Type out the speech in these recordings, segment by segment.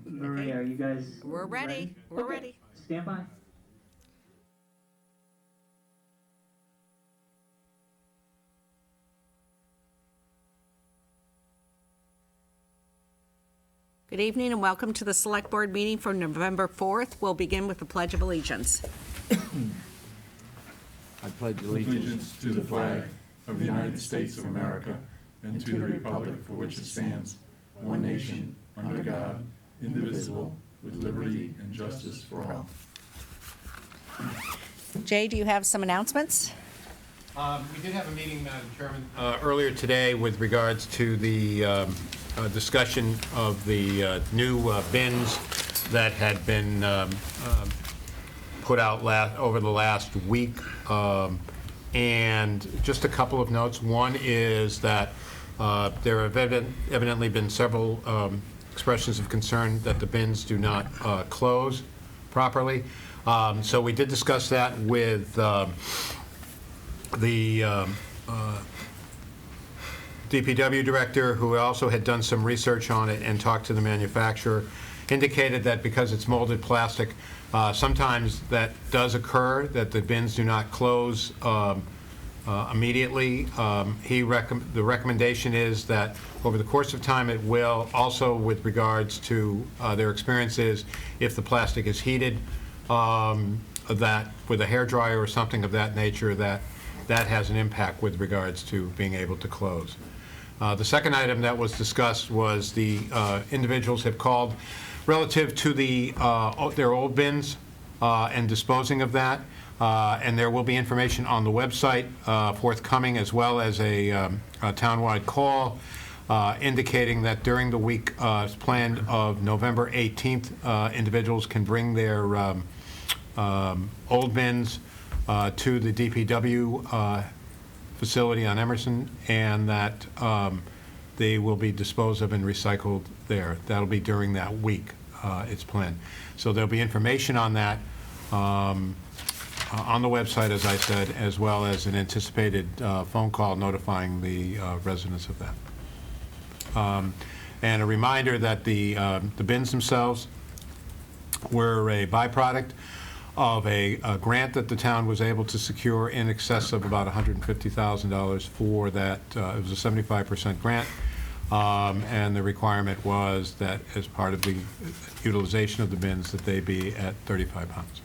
Maria, are you guys? We're ready. We're Okay. ready. Stand by. Good evening and welcome to the Select Board meeting for November 4th. We'll begin with the Pledge of Allegiance. I pledge allegiance to the flag of the United States of America and to the republic for which it stands, one nation, under God, indivisible, with liberty and justice for all. Jay, do you have some announcements? We did have a meeting, Madam Chairman, earlier today with regards to the discussion of the new bins that had been put out over the last week. And just a couple of notes. One is that there have evidently been several expressions of concern that the bins do not close properly. So we did discuss that with the DPW director, who also had done some research on it and talked to the manufacturer, indicated that because it's molded plastic, sometimes that does occur, that the bins do not close immediately. The recommendation is that over the course of time it will. Also, with regards to their experiences, if the plastic is heated, that with a hairdryer or something of that nature, that has an impact with regards to being able to close. The second item that was discussed was the individuals have called relative to their old bins and disposing of that. And there will be information on the website forthcoming, as well as a townwide call indicating that during the week planned of November 18th, individuals can bring their old bins to the DPW facility on Emerson, and that they will be disposed of and recycled there. That'll be during that week, it's planned. So there'll be information on that on the website, as I said, as well as an anticipated phone call notifying the residents of that. And a reminder that the bins themselves were a byproduct of a grant that the town was able to secure in excess of about $150,000 for that. It was a 75% grant, and the requirement was that as part of the utilization of the bins that they be at 35 pounds.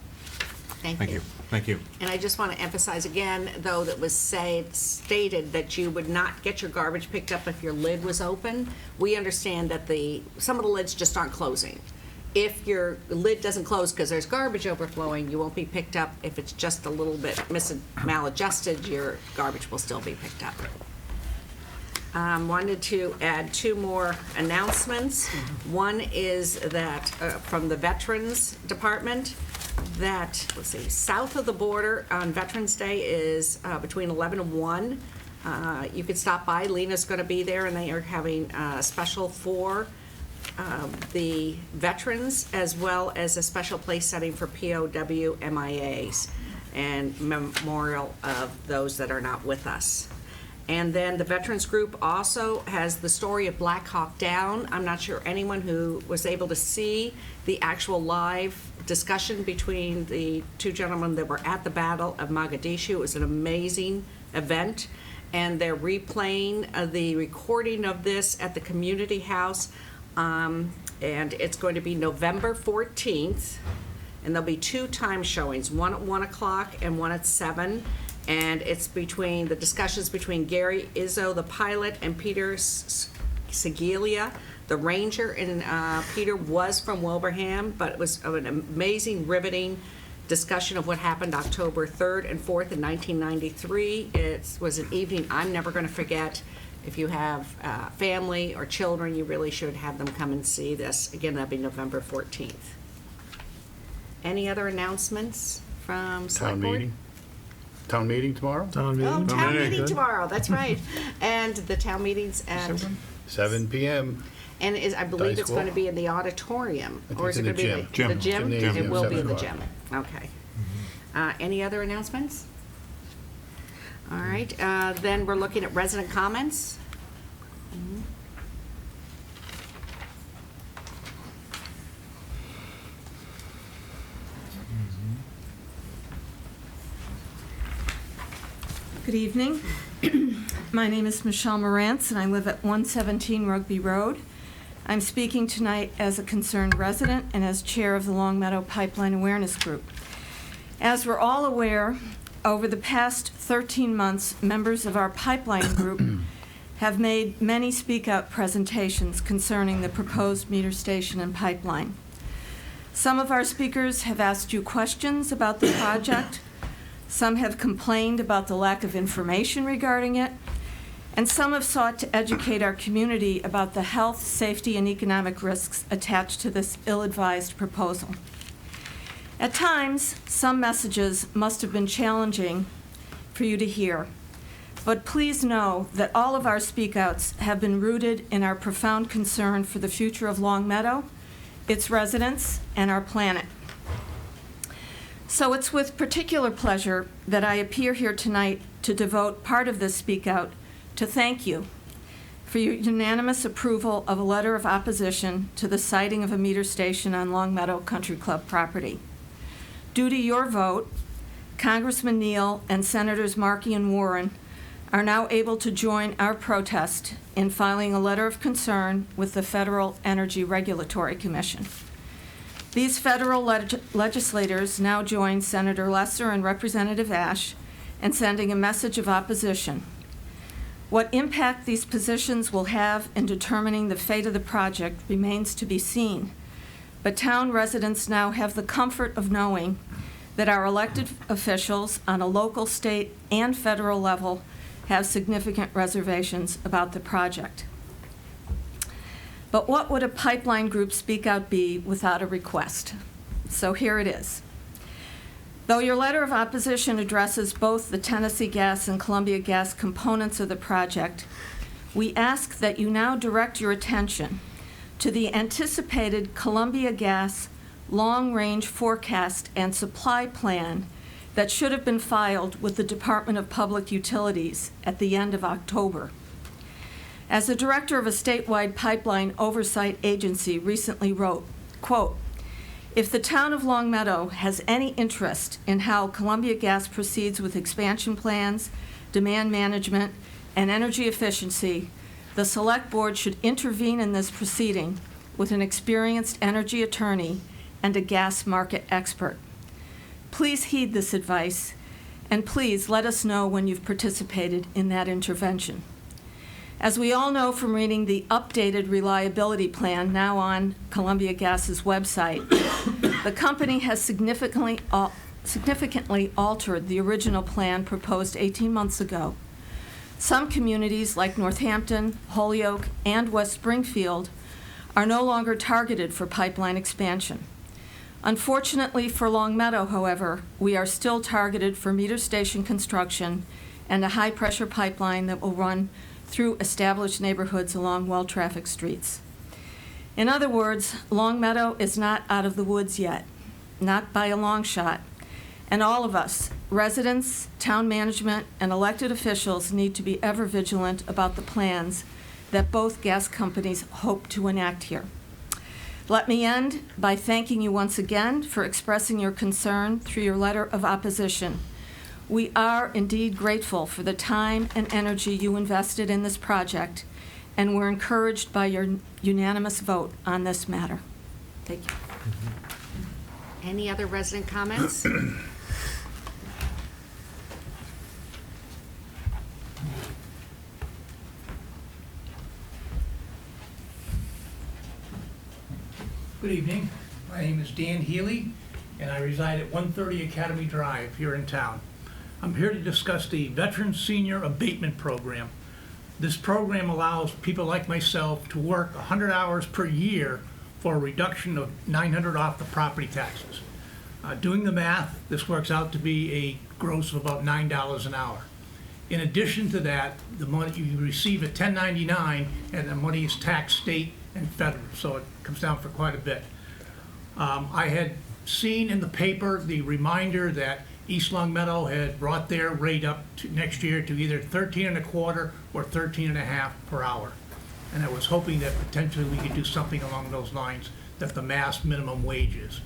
Thank you. Thank you. And I just want to emphasize again, though, that was stated that you would not get your garbage picked up if your lid was open. We understand that some of the lids just aren't closing. If your lid doesn't close because there's garbage overflowing, you won't be picked up. If it's just a little bit maladjusted, your garbage will still be picked up. Wanted to add two more announcements. One is that from the Veterans Department, that, let's see, south of the border on Veterans Day is between 11 and 1. You could stop by. Lena's going to be there, and they are having a special for the veterans, as well as a special place setting for POW MIAs and memorial of those that are not with us. And then the Veterans Group also has the story of Black Hawk Down. I'm not sure anyone who was able to see the actual live discussion between the two gentlemen that were at the Battle of Mogadishu. It was an amazing event, and they're replaying the recording of this at the community house. And it's going to be November 14th, and there'll be two time showings, one at 1 o'clock and one at 7. And it's between the discussions between Gary Izzo, the pilot, and Peter Segalia, the ranger. And Peter was from Wilbraham, but it was an amazing, riveting discussion of what happened October 3rd and 4th in 1993. It was an evening I'm never going to forget. If you have family or children, you really should have them come and see this. Again, that'll be November 14th. Any other announcements from Select Board? Town meeting tomorrow? Town meeting tomorrow, that's right. And the town meeting's at 7 p.m. And I believe it's going to be in the auditorium. Or is it going to be the gym? Gymnasium. It will be in the 7 gym. Okay. Any other announcements? All right. Then we're looking at resident comments. Good evening. My name is Michelle Morantz, and I live at 117 Rugby Road. I'm speaking tonight as a concerned resident and as chair of the Long Meadow Pipeline Awareness Group. As we're all aware, over the past 13 months, members of our pipeline group have made many speak-out presentations concerning the proposed meter station and pipeline. Some of our speakers have asked you questions about the project. Some have complained about the lack of information regarding it, and some have sought to educate our community about the health, safety, and economic risks attached to this ill-advised proposal. At times, some messages must have been challenging for you to hear, but please know that all of our speak-outs have been rooted in our profound concern for the future of Long Meadow, its residents, and our planet. So it's with particular pleasure that I appear here tonight to devote part of this speak-out to thank you for your unanimous approval of a letter of opposition to the siting of a meter station on Long Meadow Country Club property. Due to your vote, Congressman Neal and Senators Markey and Warren are now able to join our protest in filing a letter of concern with the Federal Energy Regulatory Commission. These federal legislators now join Senator Lesser and Representative Ash in sending a message of opposition. What impact these positions will have in determining the fate of the project remains to be seen, but town residents now have the comfort of knowing that our elected officials on a local, state, and federal level have significant reservations about the project. But what would a pipeline group speak out be without a request? So here it is. Though your letter of opposition addresses both the Tennessee Gas and Columbia Gas components of the project, we ask that you now direct your attention to the anticipated Columbia Gas long-range forecast and supply plan that should have been filed with the Department of Public Utilities at the end of October. As the director of a statewide pipeline oversight agency recently wrote, quote, "If the town of Long Meadow has any interest in how Columbia Gas proceeds with expansion plans, demand management, and energy efficiency, the Select Board should intervene in this proceeding with an experienced energy attorney and a gas market expert. Please heed this advice, and please let us know when you've participated in that intervention." As we all know from reading the updated reliability plan now on Columbia Gas's website, the company has significantly altered the original plan proposed 18 months ago. Some communities like Northampton, Holyoke, and West Springfield are no longer targeted for pipeline expansion. Unfortunately for Long Meadow, however, we are still targeted for meter station construction and a high-pressure pipeline that will run through established neighborhoods along well-trafficked streets. In other words, Long Meadow is not out of the woods yet, not by a long shot, and all of us, residents, town management, and elected officials, need to be ever vigilant about the plans that both gas companies hope to enact here. Let me end by thanking you once again for expressing your concern through your letter of opposition. We are indeed grateful for the time and energy you invested in this project, and we're encouraged by your unanimous vote on this matter. Thank you. Any other resident comments? Good evening. My name is Dan Healy, and I reside at 130 Academy Drive here in town. I'm here to discuss the Veteran Senior Abatement Program. This program allows people like myself to work 100 hours per year for a reduction of $900 off the property taxes. Doing the math, this works out to be a gross of about $9 an hour. In addition to that, the money you receive a 1099, and the money is taxed state and federal, so it comes down for quite a bit. I had seen in the paper the reminder that East Long Meadow had brought their rate up to next year to either 13.25 or 13.5 per hour. And I was hoping that potentially we could do something along those lines, that the mass minimum wage is.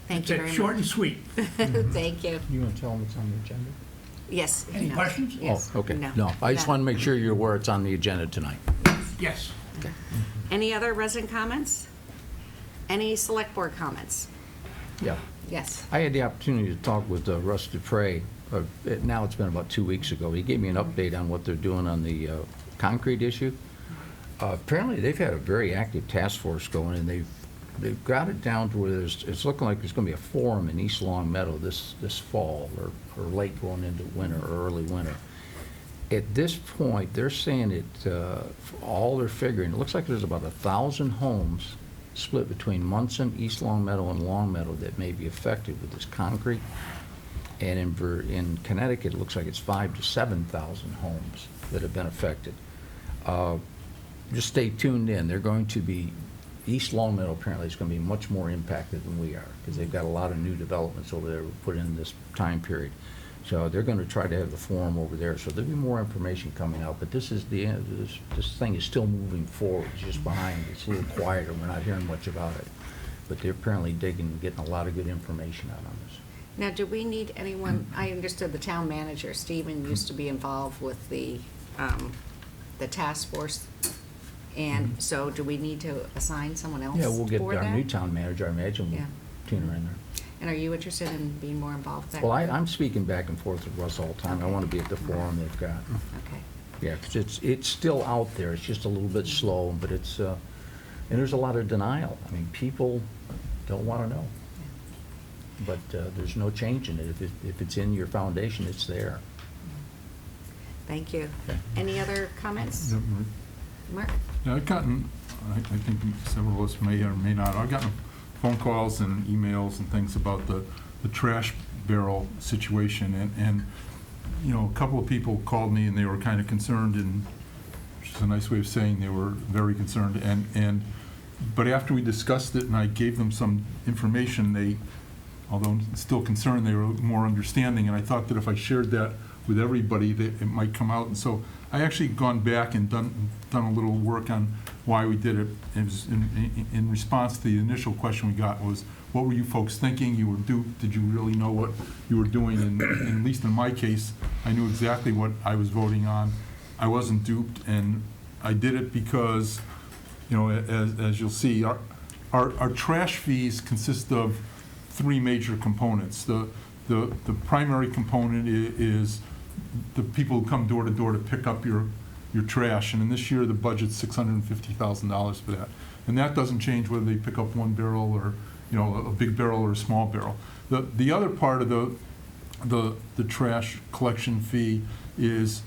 Thank you very It's much. short and sweet. Thank you. You want to tell them it's on the agenda? Yes. Any no. questions? Yes. Oh, okay. No. No, I just No. want to make sure you're aware it's on the agenda tonight. Yes. Any other resident comments? Any select board comments? Yeah. Yes. I had the opportunity to talk with Russ Dupre. Now it's been about 2 weeks ago. He gave me an update on what they're doing on the concrete issue. Apparently, they've had a very active task force going, and they've got it down to where it's looking like there's going to be a forum in East Long Meadow this fall, or late going into winter or early winter. At this point, they're saying all they're figuring, it looks like there's about 1,000 homes split between Munson, East Long Meadow, and Long Meadow that may be affected with this concrete. And in Connecticut, it looks like it's 5,000 to 7,000 homes that have been affected. Just stay tuned in. They're going to be, East Long Meadow apparently is going to be much more impacted than we are, because they've got a lot of new developments over there put in this time period. So they're going to try to have the forum over there. So there'll be more information coming out. But this is the end. This thing is still moving forward. It's just behind. It's a little quieter. We're not hearing much about it. But they're apparently digging and getting a lot of good information out on this. Now, do we need anyone, I understood the town manager, Stephen, used to be involved with the task force. And so do we need to assign someone else Yeah, we'll get for our that? new town manager, I imagine, we'll Yeah. tune her in there. And are you interested in being more involved with that? Well, I'm speaking back and forth with Russ all the time. I Okay. want to be at the forum they've got. Okay. Yeah, 'cause it's still out there. It's just a little bit slow, but it's, and there's a lot of denial. I mean, people don't want to know. But there's no change in it. If it's in your foundation, it's there. Thank you. Okay. Any other comments? Yeah, right. Mark? Yeah, I've gotten, I think several of us may or may not, I've gotten phone calls and emails and things about the trash barrel situation, and, you know, a couple of people called me and they were kind of concerned, and which is a nice way of saying they were very concerned, but after we discussed it and I gave them some information, they, although still concerned, they were more understanding, and I thought that if I shared that with everybody, that it might come out. And so I actually gone back and done a little work on why we did it. It was in response to the initial question we got was, what were you folks thinking? You were duped? Did you really know what you were doing? And at least in my case, I knew exactly what I was voting on. I wasn't duped, and I did it because, you know, as you'll see, our trash fees consist of three major components. The primary component is the people who come door to door to pick up your trash, and in this year the budget's $650,000 for that, and that doesn't change whether they pick up one barrel or, you know, a big barrel or a small barrel. The other part of the trash collection fee is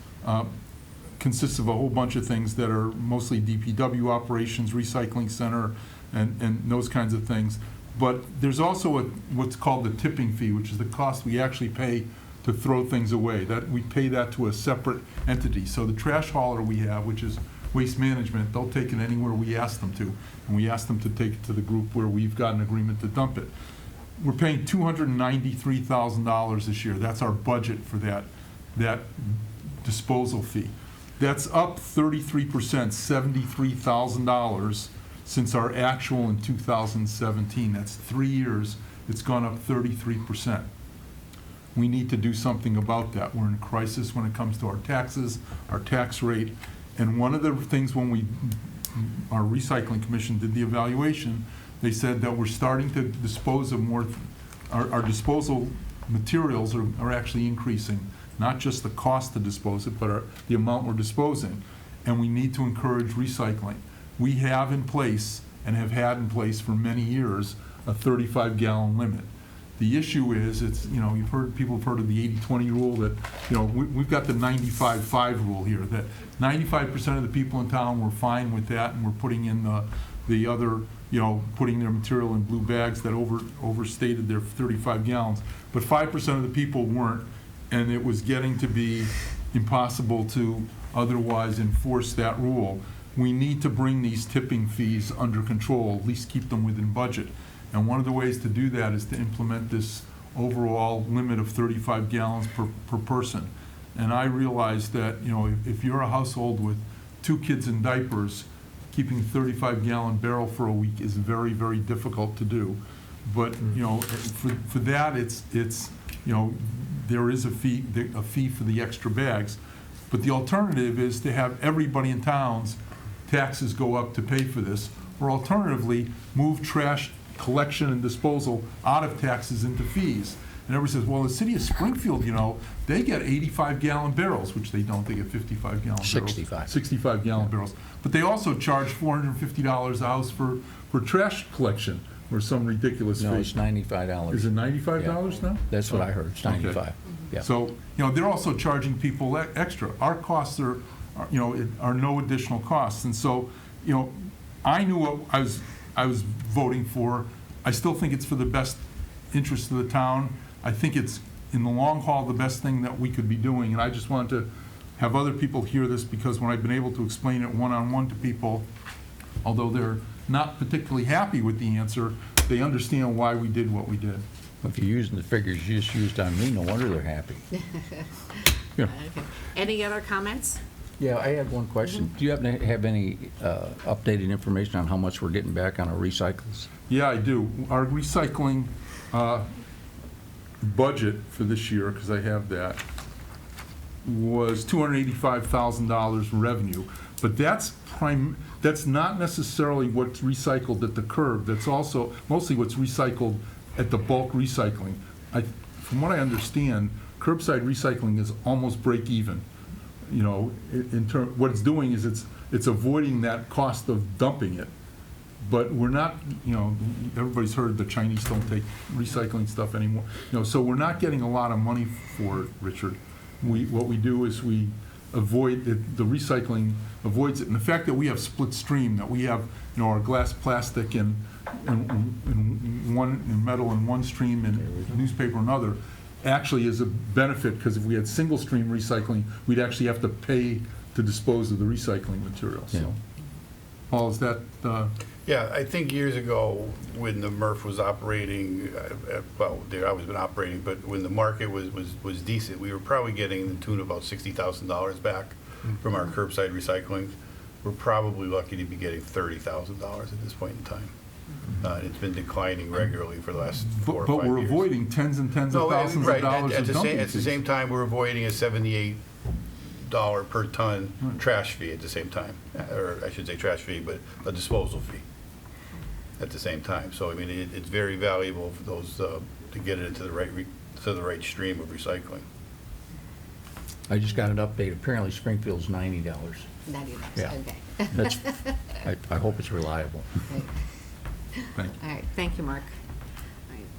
consists of a whole bunch of things that are mostly DPW operations, recycling center, and those kinds of things. But there's also what's called the tipping fee, which is the cost we actually pay to throw things away. That we pay that to a separate entity. So the trash hauler we have, which is Waste Management, they'll take it anywhere we ask them to, and we ask them to take it to the group where we've got an agreement to dump it. We're paying $293,000 this year. That's our budget for that disposal fee. That's up 33%, $73,000 since our actual in 2017. That's 3 years. It's gone up 33%. We need to do something about that. We're in a crisis when it comes to our taxes, our tax rate. And one of the things when our recycling commission did the evaluation, they said that we're starting to dispose of more, our disposal materials are actually increasing. Not just the cost to dispose it, but the amount we're disposing. And we need to encourage recycling. We have in place, and have had in place for many years, a 35-gallon limit. The issue is, it's, you know, people have heard of the 80-20 rule, that, you know, we've got the 95-5 rule here, that 95% of the people in town were fine with that, and we're putting in the other, you know, putting their material in blue bags that overstated their 35 gallons. But 5% of the people weren't, and it was getting to be impossible to otherwise enforce that rule. We need to bring these tipping fees under control, at least keep them within budget. And one of the ways to do that is to implement this overall limit of 35 gallons per person. And I realize that, you know, if you're a household with 2 kids in diapers, keeping a 35-gallon barrel for a week is very, very difficult to do. But, you know, for that, it's you know, there is a fee for the extra bags. But the alternative is to have everybody in town's taxes go up to pay for this, or alternatively, move trash collection and disposal out of taxes into fees. And everybody says, well, the city of Springfield, you know, they get 85-gallon barrels, which they don't, they get 55-gallon barrels. 65. 65-gallon barrels. But they also charge $450 a house for trash collection, or some ridiculous fee. No, it's $95. Is it $95 now? That's what I heard, it's Okay. 95. Yeah. So, you know, they're also charging people extra. Our costs are no additional costs. And so, you know, I knew what I was voting for. I still think it's for the best interest of the town. I think it's, in the long haul, the best thing that we could be doing. And I just wanted to have other people hear this, because when I've been able to explain it one-on-one to people, although they're not particularly happy with the answer, they understand why we did what we did. If you're using the figures you just used on me, no wonder they're happy. Yeah. Okay. Any other comments? Yeah, I had one question. Do you happen to have any updated information on how much we're getting back on our recycles? Yeah, I do. Our recycling budget for this year, because I have that, was $285,000 revenue. But that's not necessarily what's recycled at the curb. That's also mostly what's recycled at the bulk recycling. From what I understand, curbside recycling is almost break even. You know, what it's doing is it's avoiding that cost of dumping it. But we're not, you know, everybody's heard the Chinese don't take recycling stuff anymore. You know, so we're not getting a lot of money for it, Richard. What we do is we avoid it, the recycling avoids it. And the fact that we have split stream, that we have, you know, our glass, plastic, and metal in one stream and newspaper another, actually is a benefit, because if we had single stream recycling, we'd actually have to pay to dispose of the recycling material. Yeah. So, Paul, is that? Yeah, I think years ago, when the MRF was operating, well, they've always been operating, but when the market was decent, we were probably getting in the tune of about $60,000 back from our curbside recycling. We're probably lucky to be getting $30,000 at this point in time. It's been declining regularly for the last 4 or 5 years. But we're avoiding tens and tens of thousands of dollars of dumping At the same time, we're avoiding a $78 per ton trash fee at the same time, or I should say trash fee, but a disposal fee at the same time. So I mean, it's very valuable for those to get it into the right stream of recycling. I just got an update. Apparently Springfield's $90. $90, Yeah. okay. That's, I hope it's reliable. Thank All right, thank you, Mark.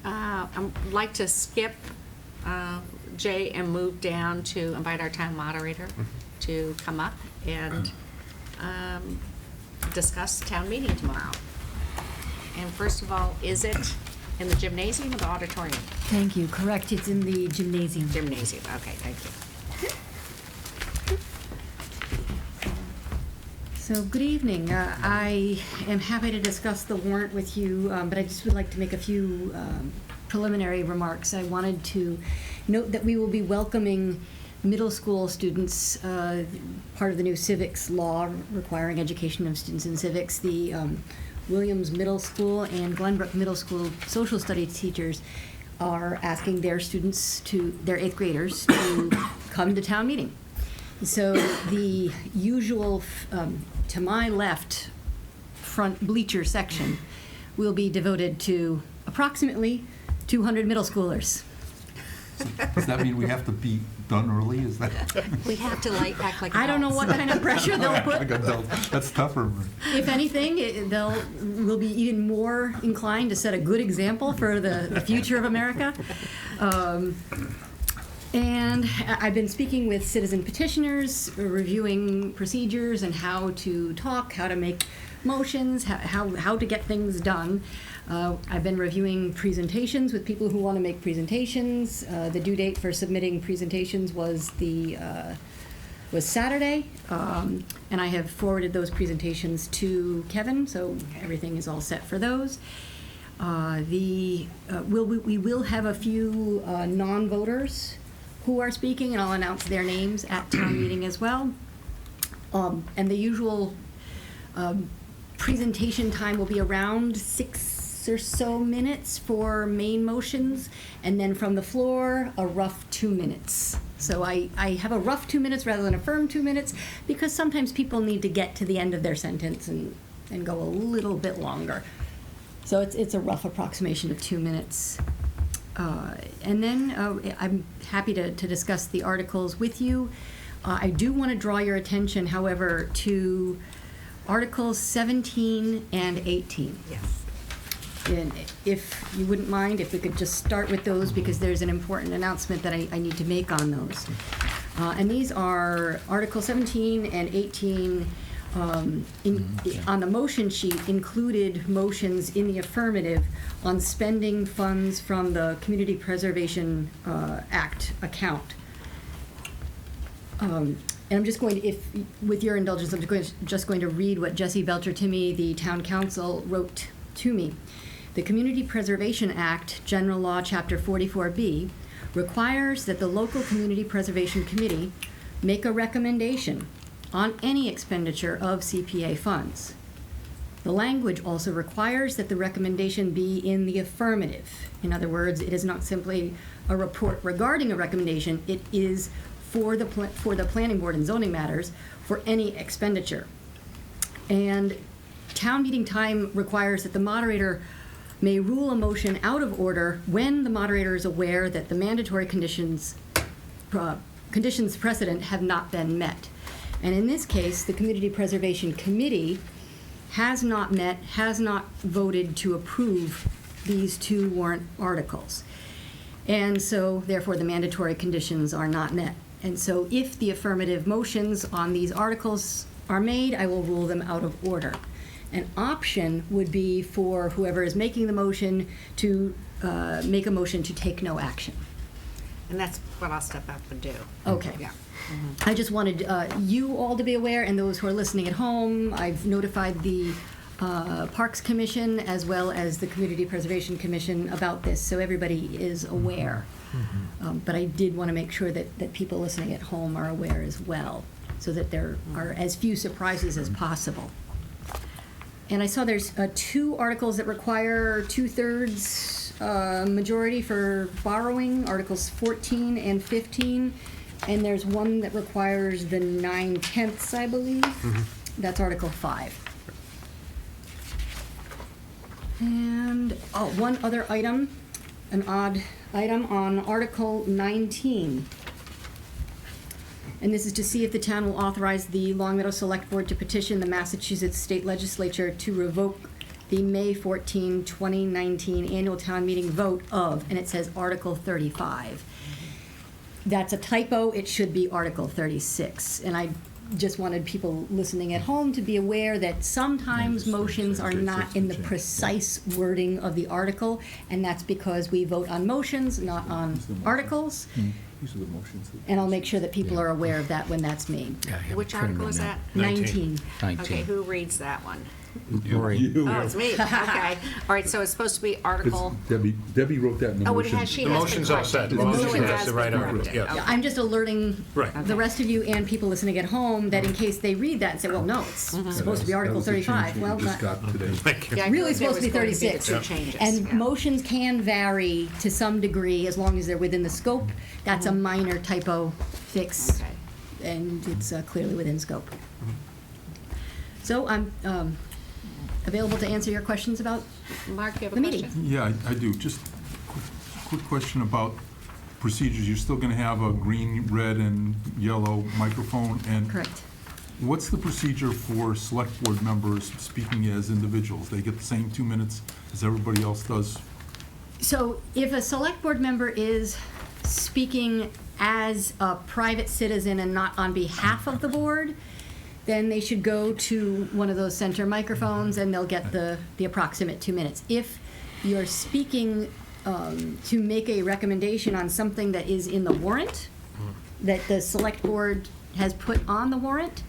All right, I'd like to skip Jay and move down to invite our town moderator to come up and discuss town meeting tomorrow. And first of all, is it in the gymnasium or the auditorium? Thank you. Correct. It's in the gymnasium. Gymnasium, okay, thank you. So, good evening. I am happy to discuss the warrant with you, but I just would like to make a few preliminary remarks. I wanted to note that we will be welcoming middle school students, part of the new civics law requiring education of students in civics. The Williams Middle School and Glenbrook Middle School social studies teachers are asking their students, their 8th graders, to come to town meeting. So the usual, to my left, front bleacher section will be devoted to approximately 200 middle schoolers. Does that mean we have to be done early? Is that? We have to act like I don't know what kind of pressure they'll put. That's tougher. If anything, will be even more inclined to set a good example for the future of America. And I've been speaking with citizen petitioners, reviewing procedures and how to talk, how to make motions, how to get things done. I've been reviewing presentations with people who want to make presentations. The due date for submitting presentations was Saturday, and I have forwarded those presentations to Kevin, so everything is all set for those. We will have a few non-voters who are speaking, and I'll announce their names at town meeting as well. And the usual presentation time will be around 6 6 or so minutes for main motions, and then from the floor, a rough 2 minutes. So I have a rough 2 minutes rather than a firm 2 minutes, because sometimes people need to get to the end of their sentence and go a little bit longer. So it's a rough approximation of 2 minutes. And then I'm happy to discuss the articles with you. I do want to draw your attention, however, to Articles 17 and 18. Yes. And if you wouldn't mind, if we could just start with those, because there's an important announcement that I need to make on those. And these are Article 17 and 18, on the motion sheet, included motions in the affirmative on spending funds from the Community Preservation Act account. And I'm just going to, with your indulgence, I'm just going to read what Jesse Belcher-Timmy, the town council, wrote to me. The Community Preservation Act, General Law, Chapter 44B, requires that the local Community Preservation Committee make a recommendation on any expenditure of CPA funds. The language also requires that the recommendation be in the affirmative. In other words, it is not simply a report regarding a recommendation, it is for the planning board and zoning matters for any expenditure. And town meeting time requires that the moderator may rule a motion out of order when the moderator is aware that the mandatory conditions precedent have not been met. And in this case, the Community Preservation Committee has not met, has not voted to approve these two warrant articles. And so, therefore, the mandatory conditions are not met. And so if the affirmative motions on these articles are made, I will rule them out of order. An option would be for whoever is making the motion to make a motion to take no action. And that's what I'll step up and do. Okay. Yeah. I just wanted you all to be aware, and those who are listening at home. I've notified the Parks Commission as well as the Community Preservation Commission about this, so everybody is aware. But I did want to make sure that people listening at home are aware as well, so that there are as few surprises as possible. And I saw there's 2 articles that require 2/3 majority for borrowing, Articles 14 and 15. And there's one that requires the 9/10, I believe. That's Article 5. And, one other item, an odd item on Article 19. And this is to see if the town will authorize the Long Meadow Select Board to petition the Massachusetts State Legislature to revoke the May 14, 2019 annual town meeting vote of, and it says Article 35. That's a typo, it should be Article 36. And I just wanted people listening at home to be aware that sometimes motions are not in the precise wording of the article, and that's because we vote on motions, not on articles. These are the motions. And I'll make sure that people are aware of that when that's made. Which article is that? 19. 19. Okay, who reads that one? Maureen. Oh, it's me. Okay. All right, so it's supposed to be Article. Debbie wrote that in the Oh, it motion. has, she The has motion's been all set. corrected. The motion So it has the been right order, corrected. yeah. Okay. I'm just alerting Right. the rest of you and people listening at home that in case they read that and say, well, no, it's supposed to be Article 35. Well, Just not got today. Thank you. Yeah, I really knew there supposed to be was going 36. the 2 changes. And yeah. motions can vary to some degree as long as they're within the scope. That's a minor typo fix, Okay. and it's clearly within scope. So I'm available to answer your questions about Mark, you have a the meeting. question? Yeah, I do. Just quick question about procedures. You're still going to have a green, red, and yellow microphone, and Correct. what's the procedure for select board members speaking as individuals? They get the same 2 minutes as everybody else does? So if a select board member is speaking as a private citizen and not on behalf of the board, then they should go to one of those center microphones and they'll get the approximate 2 minutes. If you're speaking to make a recommendation on something that is in the warrant, that the select board has put on the warrant,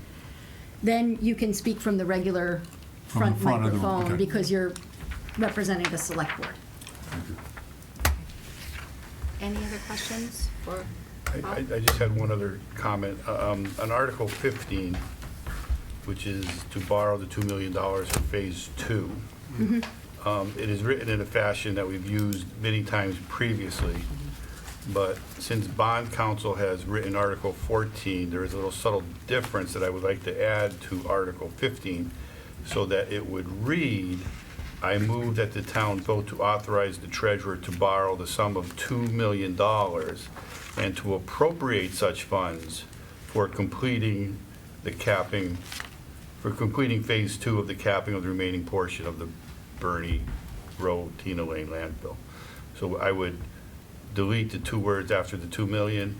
then you can speak from the regular From the front front of the- microphone okay. because you're representing the select board. Any other questions for I just had one other comment. On Article 15, which is to borrow the $2 million for Phase 2, It is written in a fashion that we've used many times previously, but since bond counsel has written Article 14, there is a little subtle difference that I would like to add to Article 15, so that it would read, I move that the town vote to authorize the treasurer to borrow the sum of $2 million and to appropriate such funds for completing the capping, for completing Phase 2 of the capping of the remaining portion of the Bernie Road, Tina Lane landfill. So I would delete the 2 words after the 2 million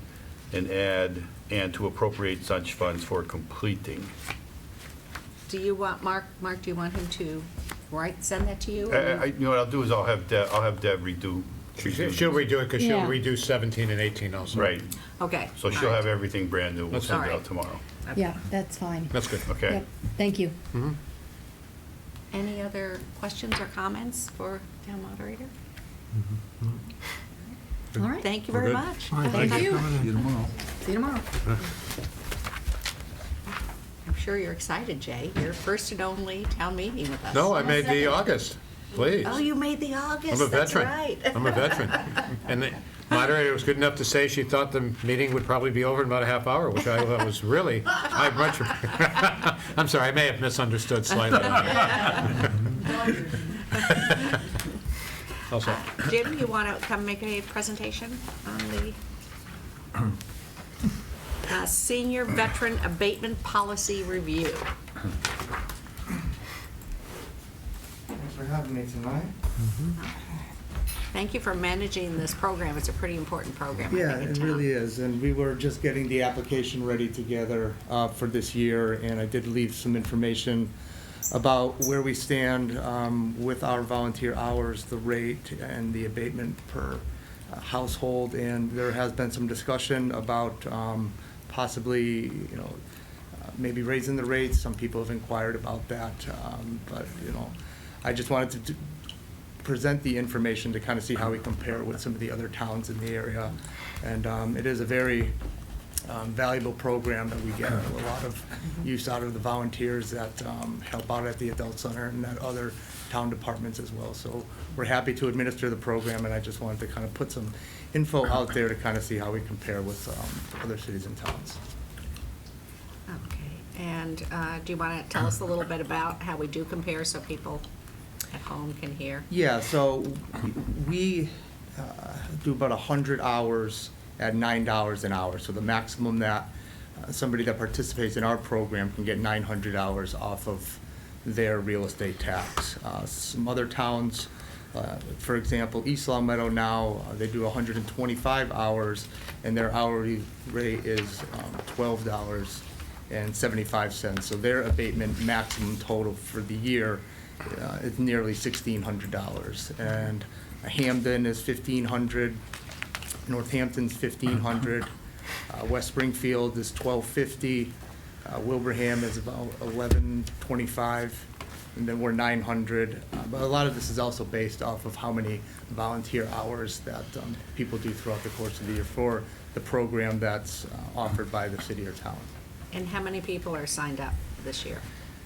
and add, and to appropriate such funds for completing. Do you want, Mark, do you want him to send that to you? You know what I'll do is I'll have Deb redo. She'll redo it, because she'll Yeah. redo 17 and 18 also. Right, Okay. so she'll all right. have everything brand new. We'll That's send it all out right. tomorrow. Yeah, that's fine. That's good. Okay? Yep, thank you. Any other questions or comments for town moderator? All right, Thank you We're very good. much. thank you. See you tomorrow. See you tomorrow. I'm sure you're excited, Jay. Your first and only town meeting with us. No, I made the August, please. Oh, you made the August. I'm a That's veteran. right. I'm a veteran. And the moderator was good enough to say she thought the meeting would probably be over in about a half hour, which I thought was really, I'd much, I'm sorry, I may have misunderstood slightly. Also, Jim, you want to come make a presentation on the Senior Veteran Abatement Policy Review? Thanks for having me tonight. Thank you for managing this program. It's a pretty important program, I Yeah, think, in it town. really is, and we were just getting the application ready together for this year, and I did leave some information about where we stand with our volunteer hours, the rate, and the abatement per household, and there has been some discussion about possibly, maybe raising the rates. Some people have inquired about that, but, I just wanted to present the information to kind of see how we compare with some of the other towns in the area. And it is a very valuable program that we get a lot of use out of the volunteers that help out at the adult center and at other town departments as well. So we're happy to administer the program, and I just wanted to kind of put some info out there to kind of see how we compare with other cities and towns. Okay, and do you want to tell us a little bit about how we do compare so people at home can hear? Yeah, so we do about 100 hours at $9 an hour. So the maximum that somebody that participates in our program can get 900 hours off of their real estate tax. Some other towns, for example, East Long Meadow now, they do 125 hours, and their hourly rate is $12.75. So their abatement maximum total for the year is nearly $1,600. And Hamden is $1,500. Northampton's $1,500, West Springfield is $1,250, Wilbraham is about $1,125, and then we're $900. But a lot of this is also based off of how many volunteer hours that people do throughout the course of the year for the program that's offered by the city or town. And how many people are signed up this year,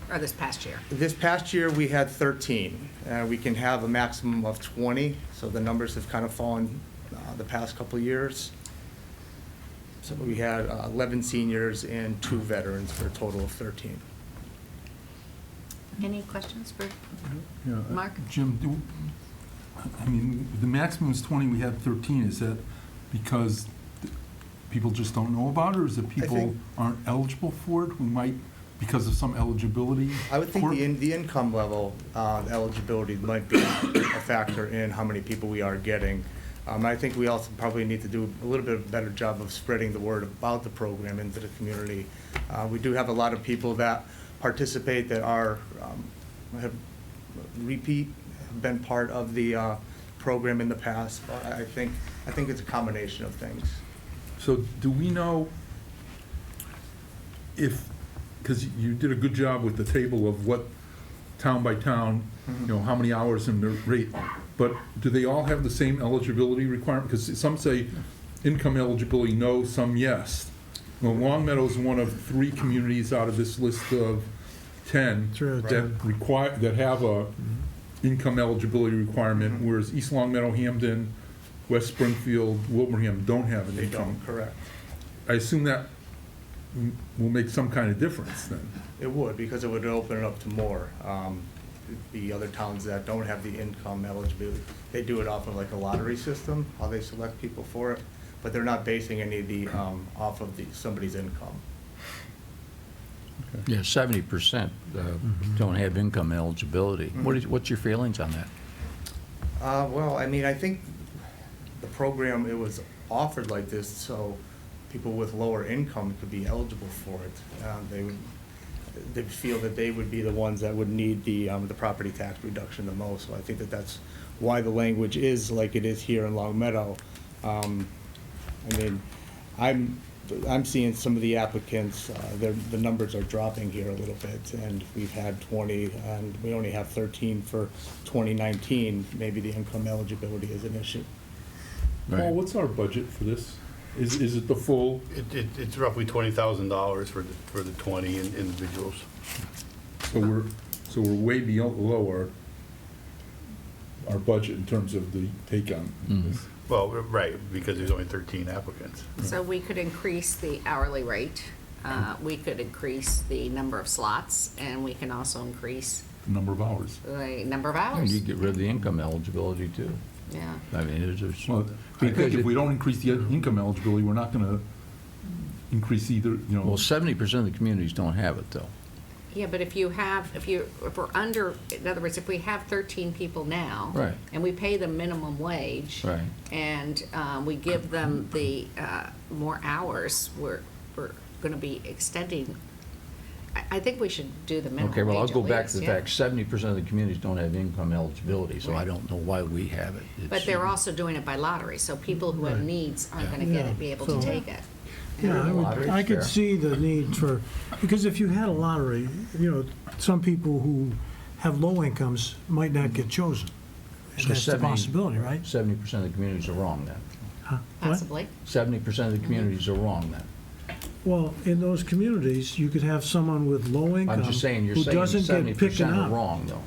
or this past year? This past year, we had 13. We can have a maximum of 20, so the numbers have kind of fallen the past couple of years. So we had 11 seniors and 2 veterans for a total of 13. Any questions for Yeah, Mark? Jim, the maximum is 20, we had 13. Is that because people just don't know about it, or is it people think- aren't eligible for it, who might, because of some eligibility? I would think quirk? the income level, eligibility might be a factor in how many people we are getting. I think we also probably need to do a little bit of a better job of spreading the word about the program into the community. We do have a lot of people that participate that are, have been part of the program in the past, but I think it's a combination of things. So do we know if, because you did a good job with the table of what town by town, how many hours and the rate, but do they all have the same eligibility requirement? Because some say income eligibility, no, some yes. Well, Long Meadow is one of 3 communities out of this list of 10 that require, that have a income eligibility requirement, whereas East Long Meadow, Hamden, West Springfield, Wilbraham don't have an They income. don't, correct. I assume that will make some kind of difference then. It would, because it would open it up to more. The other towns that don't have the income eligibility, they do it off of like a lottery system, how they select people for it, but they're not basing any of the, off of somebody's income. Yeah, 70% don't have income eligibility. What's your feelings on that? Well, I mean, I think the program, it was offered like this, so people with lower income could be eligible for it. They feel that they would be the ones that would need the property tax reduction the most. So I think that that's why the language is like it is here in Long Meadow. I mean, I'm seeing some of the applicants, the numbers are dropping here a little bit, and we've had 20, and we only have 13 for 2019. Maybe the income eligibility is an issue. Paul, what's our budget for this? Is it the full? It's roughly $20,000 for the 20 individuals. So we're way below our budget in terms of the take on this. Well, right, because there's only 13 applicants. So we could increase the hourly rate, we could increase the number of slots, and we can also increase The number of hours. the number of And hours. you get rid of the income eligibility, too. Yeah. I mean, there's... Well, I think if we don't increase the income eligibility, we're not gonna increase either, Well, 70% of the communities don't have it, though. Yeah, but if we're under, in other words, if we have 13 people now. Right. And we pay them minimum wage. Right. And we give them the more hours, we're gonna be extending. I think we should do the minimum wage Okay, well, I'll at go back to the least, yeah. fact, 70% of the communities don't have income eligibility, so I Right. don't know why we have it. But they're also doing it by lottery, so people who have needs aren't gonna get it, be able to Yeah, so- take it. Yeah, Lottery's I fair. could see the need for, because if you had a lottery, some people who have low incomes might not get chosen. And So that's the 70 possibility, right? 70% of the communities are wrong then. Huh? What? Possibly. 70% of the communities are wrong then. Well, in those communities, you could have someone with low income I'm just saying, you're who saying doesn't get picked 70% are up. wrong, though.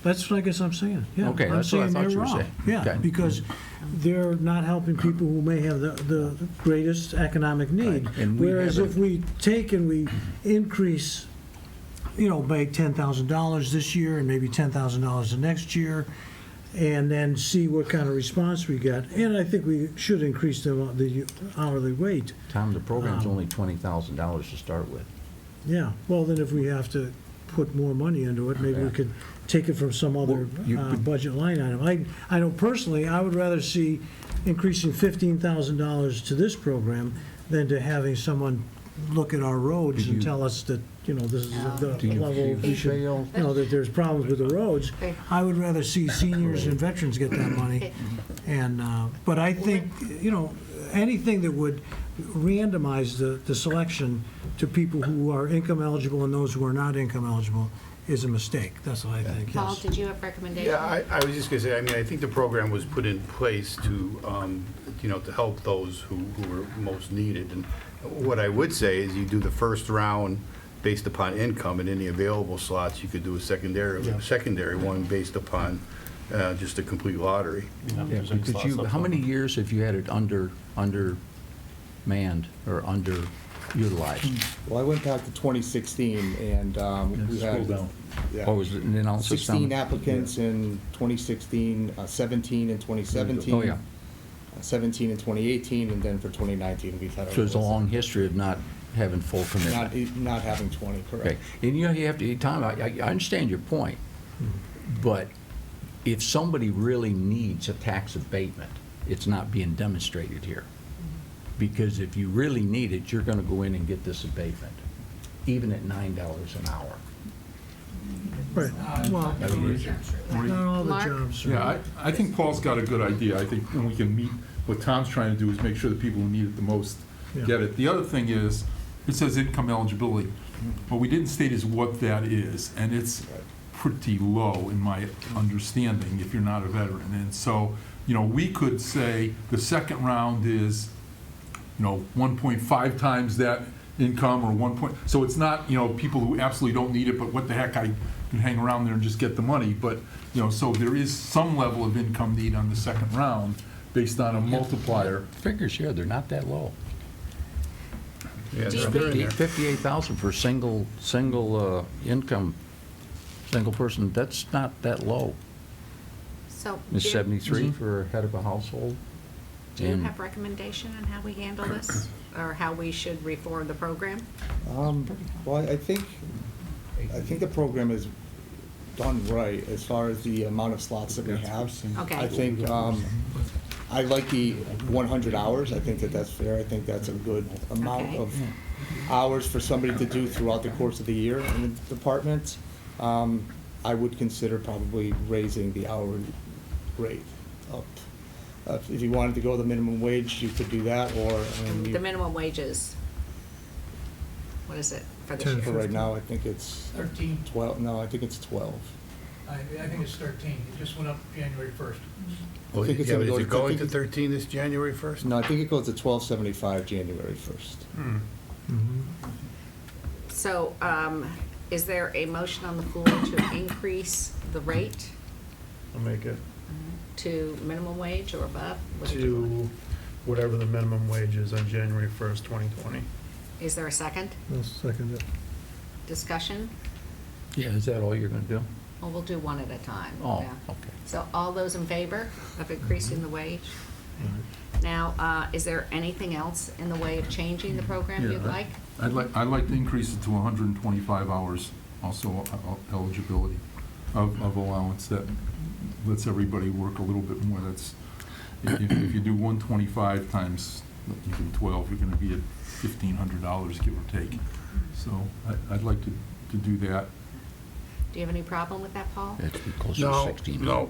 That's what I guess I'm saying, yeah. Okay, I'm that's what I saying thought they're you were wrong. saying. Yeah, Okay. because they're not helping people who may have the greatest economic need. Right, and we Whereas if haven't- we take and we increase, by $10,000 this year and maybe $10,000 the next year, and then see what kind of response we get, and I think we should increase the hourly rate. Tom, the program's only $20,000 to start with. Yeah, well, then if we have to put more money into it, maybe we Yeah. could take it from some other Well, you could- budget line item. I know personally, I would rather see increasing $15,000 to this program than to having someone look at our roads Did and you- tell us that, this is the Do you level we should, feel- that there's problems with the roads. Okay. I would rather see seniors and veterans get that money. Okay. And, but I think, anything that would randomize the selection to people who are income eligible and those who are not income eligible is a mistake. That's what I think, Paul, yes. did you have recommendations? Yeah, I was just gonna say, I think the program was put in place to, to help those who were most needed. And what I would say is you do the first round based upon income, and any available slots, you could do a secondary one based upon just a complete lottery. Yeah, but how many years have you had it undermanned or underutilized? Well, I went back to 2016, and we Scroll had down. yeah, Or was it an analysis 16 done? applicants in 2016, 17 in 2017. Oh, yeah. 17 in 2018, and then for 2019, we've had. So there's a long history of not having full commitment. Not having 20, Okay, correct. and you have to, Tom, I understand your point, but if somebody really needs a tax abatement, it's not being demonstrated here. Because if you really need it, you're gonna go in and get this abatement, even at $9 an hour. Right, well, I mean, not all the Mark? jobs. Yeah, I think Paul's got a good idea. I think when we can meet, what Tom's trying to do is make sure the people who need it the most Yeah. get it. The other thing is, it says income eligibility. What we didn't state is what that is, and it's pretty low in my understanding if you're not a veteran. And so, we could say the second round is, 1.5 times that income or 1 point, so it's not, you know, people who absolutely don't need it, but what the heck, I can hang around there and just get the money, but, you know, so there is some level of income need on the second round based on a multiplier. Figures here, they're not that low. Yeah, Do you they're in there. 58,000 for single income, single person, that's not that low. So, It's Jim, 73 for head of a household. do you And- have recommendation on how we handle this, or how we should reform the program? Well, I think the program is done right as far as the amount of slots that we have. Okay. I think, I like the 100 hours. I think that that's fair. I think that's a good amount Okay. of hours for somebody to do throughout the course of the year in the department. I would consider probably raising the hourly rate up. If you wanted to go the minimum wage, you could do that, or, The minimum wages, what is it for this 10. year? for right now, I think it's 13, 12, no, I think it's 12. I think it's 13. It just went up January 1st. Oh, I think it's yeah, gonna but go is to- it going I to think 13 this January 1st? No, I think it goes to 1275 January 1st. So, is there a motion on the floor to increase the rate I'll make it to minimum wage or above? What did you want? to whatever the minimum wage is on January 1st, 2020. Is there a second? I'll second it. Discussion? Yeah, is that all you're going to do? Well, we'll do one at a time. Oh, yeah. okay. So all those in favor of increasing the wage? Now, is there anything else in the way of changing the program you'd Yeah, like? I'd like to increase it to 125 hours, also eligibility of allowance, that lets everybody work a little bit more. That's, if you do 125 times, even 12, you're gonna be at $1,500, give or take. So I'd like to do that. Do you have any problem with that, Paul? It's closer to No, 16. no.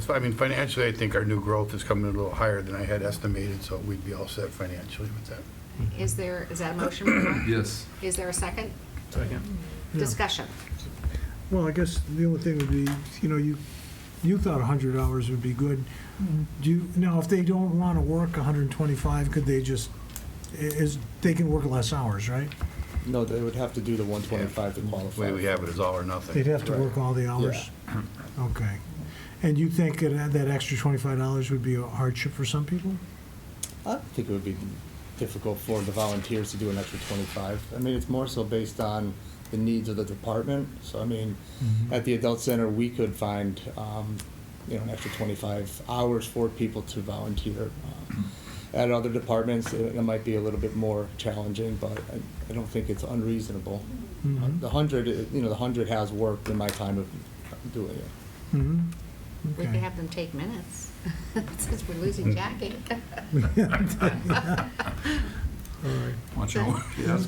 I mean, financially, I think our new growth is coming a little higher than I had estimated, so we'd be all set financially with that. Is that a motion, Mark? Yes. Is there a second? Second. Yeah. Discussion. Well, I guess the only thing would be, you thought 100 hours would be good. Now, if they don't want to work 125, could they just, they can work less hours, right? No, they would have to do the 125 to The qualify. way we have it is all or nothing. They'd have to work all the hours? Okay. And you think that extra $25 would be a hardship for some people? I think it would be difficult for the volunteers to do an extra 25. I mean, it's more so based on the needs of the department. So, I mean, at the adult center, we could find, an extra 25 hours for people to volunteer. At other departments, it might be a little bit more challenging, but I don't think it's unreasonable. The 100 has worked in my time of doing it. Mm-hmm. We could have them take minutes, since we're losing Jackie. All right. Watch out. Yes.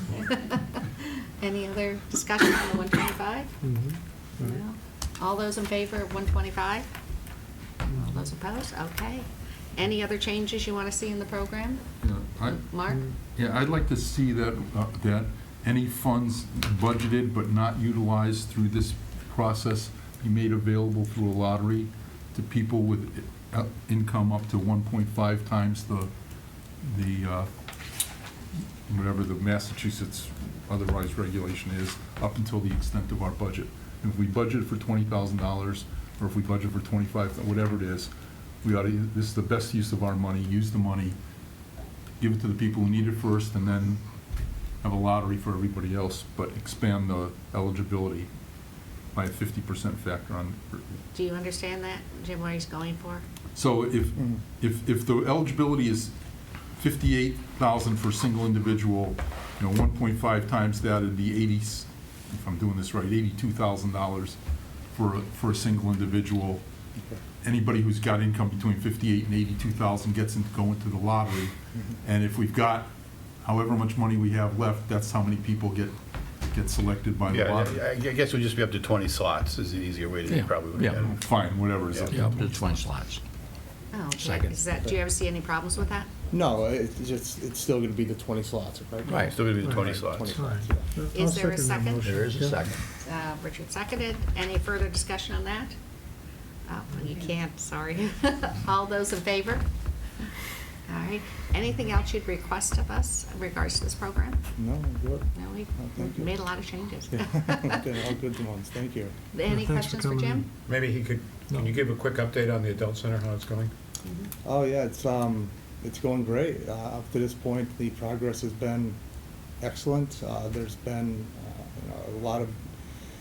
Any other discussion on the 125? Mhm. No? All those in favor of 125? All those opposed? Okay. Any other changes you want to see in the program? Yeah, Mark? Yeah, I'd like to see that any funds budgeted but not utilized through this process be made available through a lottery to people with income up to 1.5 times the whatever the Massachusetts otherwise regulation is, up until the extent of our budget. If we budget for $20,000, or if we budget for 25, whatever it is, we ought to, this is the best use of our money, use the money, give it to the people who need it first, and then have a lottery for everybody else, but expand the eligibility by a 50% factor on. Do you understand that, Jim, what he's going for? So if the eligibility is 58,000 for a single individual, 1.5 times that would be 80, if I'm doing this right, $82,000 for a single individual. Anybody who's got income between 58 and 82,000 gets to go into the lottery. And if we've got however much money we have left, that's how many people get selected by the Yeah, lottery. I guess it would just be up to 20 slots is the easier way to Yeah, probably look yeah. at it. Fine, whatever is up. Yeah, up to 20 slots. Oh, okay. Second. Do you ever see any problems with that? No, it's still going to be the 20 slots, right? Right. Still gonna be the 20 Right, slots. 20 All right. slots, yeah. I'll Is there a that second? motion. There is a Yeah. second. Richard seconded. Any further discussion on that? Oh, you can't, sorry. All those in favor? All right. Anything else you'd request of us in regards to this program? No, good. No, we thank you. made a lot of changes. Okay, all good ones, thank you. Any Thanks for questions for coming Jim? in. Maybe he could, can you give a quick update on the adult center, how it's going? Oh, yeah, it's going great. Up to this point, the progress has been excellent. There's been a lot of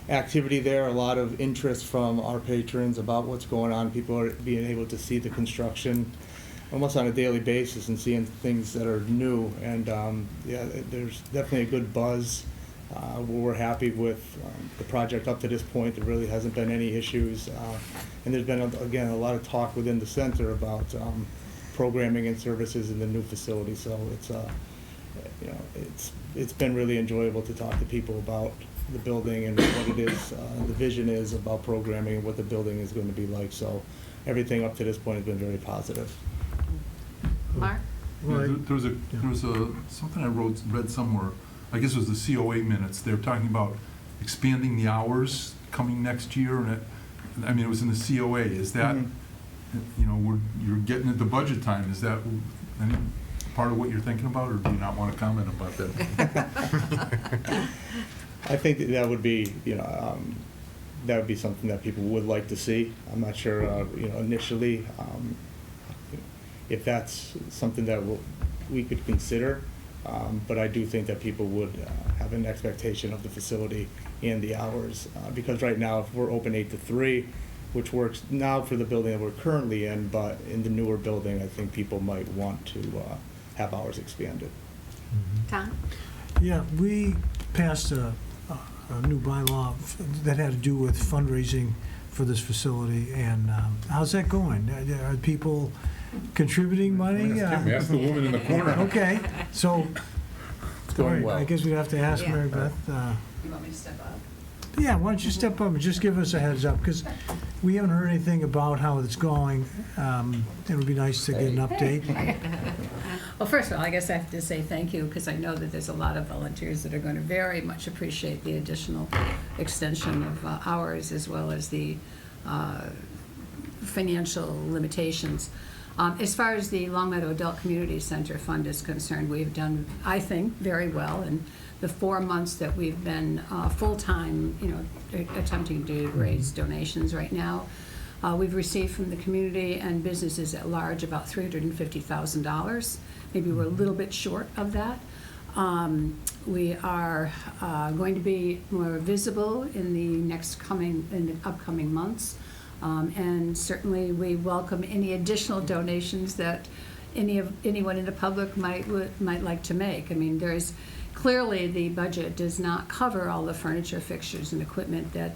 activity there, a lot of interest from our patrons about what's going on. People are being able to see the construction almost on a daily basis and seeing things that are new. And yeah, there's definitely a good buzz. We're happy with the project up to this point. There really hasn't been any issues. And there's been, again, a lot of talk within the center about programming and services in the new facility. So it's been really enjoyable to talk to people about the building and what it is, the vision is about programming and what the building is going to be like. So everything up to this point has been very positive. Mark? Yeah, there was something I read somewhere, I guess it was the COA minutes. They were talking about expanding the hours coming next year, and it was in the COA. Is that, you're getting at the budget time, is that any part of what you're thinking about, or do you not want to comment about that? I think that would be, that would be something that people would like to see. I'm not sure, initially, if that's something that we could consider. But I do think that people would have an expectation of the facility and the hours. Because right now, if we're open 8 to 3, which works now for the building that we're currently in, but in the newer building, I think people might want to have hours expanded. Tom? Yeah, we passed a new bylaw that had to do with fundraising for this facility, and how's that going? Are people contributing money? Ask the woman in the corner. Okay, so, going all right, I well. guess we'd have to ask Yeah. Mary Beth. You want me to step up? Yeah, why don't you step up and just give us a heads up, because we haven't heard anything about how it's going. It would be nice to get an update. Well, first of all, I guess I have to say thank you, because I know that there's a lot of volunteers that are going to very much appreciate the additional extension of hours, as well as the financial limitations. As far as the Long Meadow Adult Community Center Fund is concerned, we've done, I think, very well in the 4 months that we've been full-time, attempting to raise donations right now. We've received from the community and businesses at large about $350,000. Maybe we're a little bit short of that. We are going to be more visible in the upcoming months. And certainly we welcome any additional donations that anyone in the public might like to make. I mean, there's clearly the budget does not cover all the furniture, fixtures, and equipment that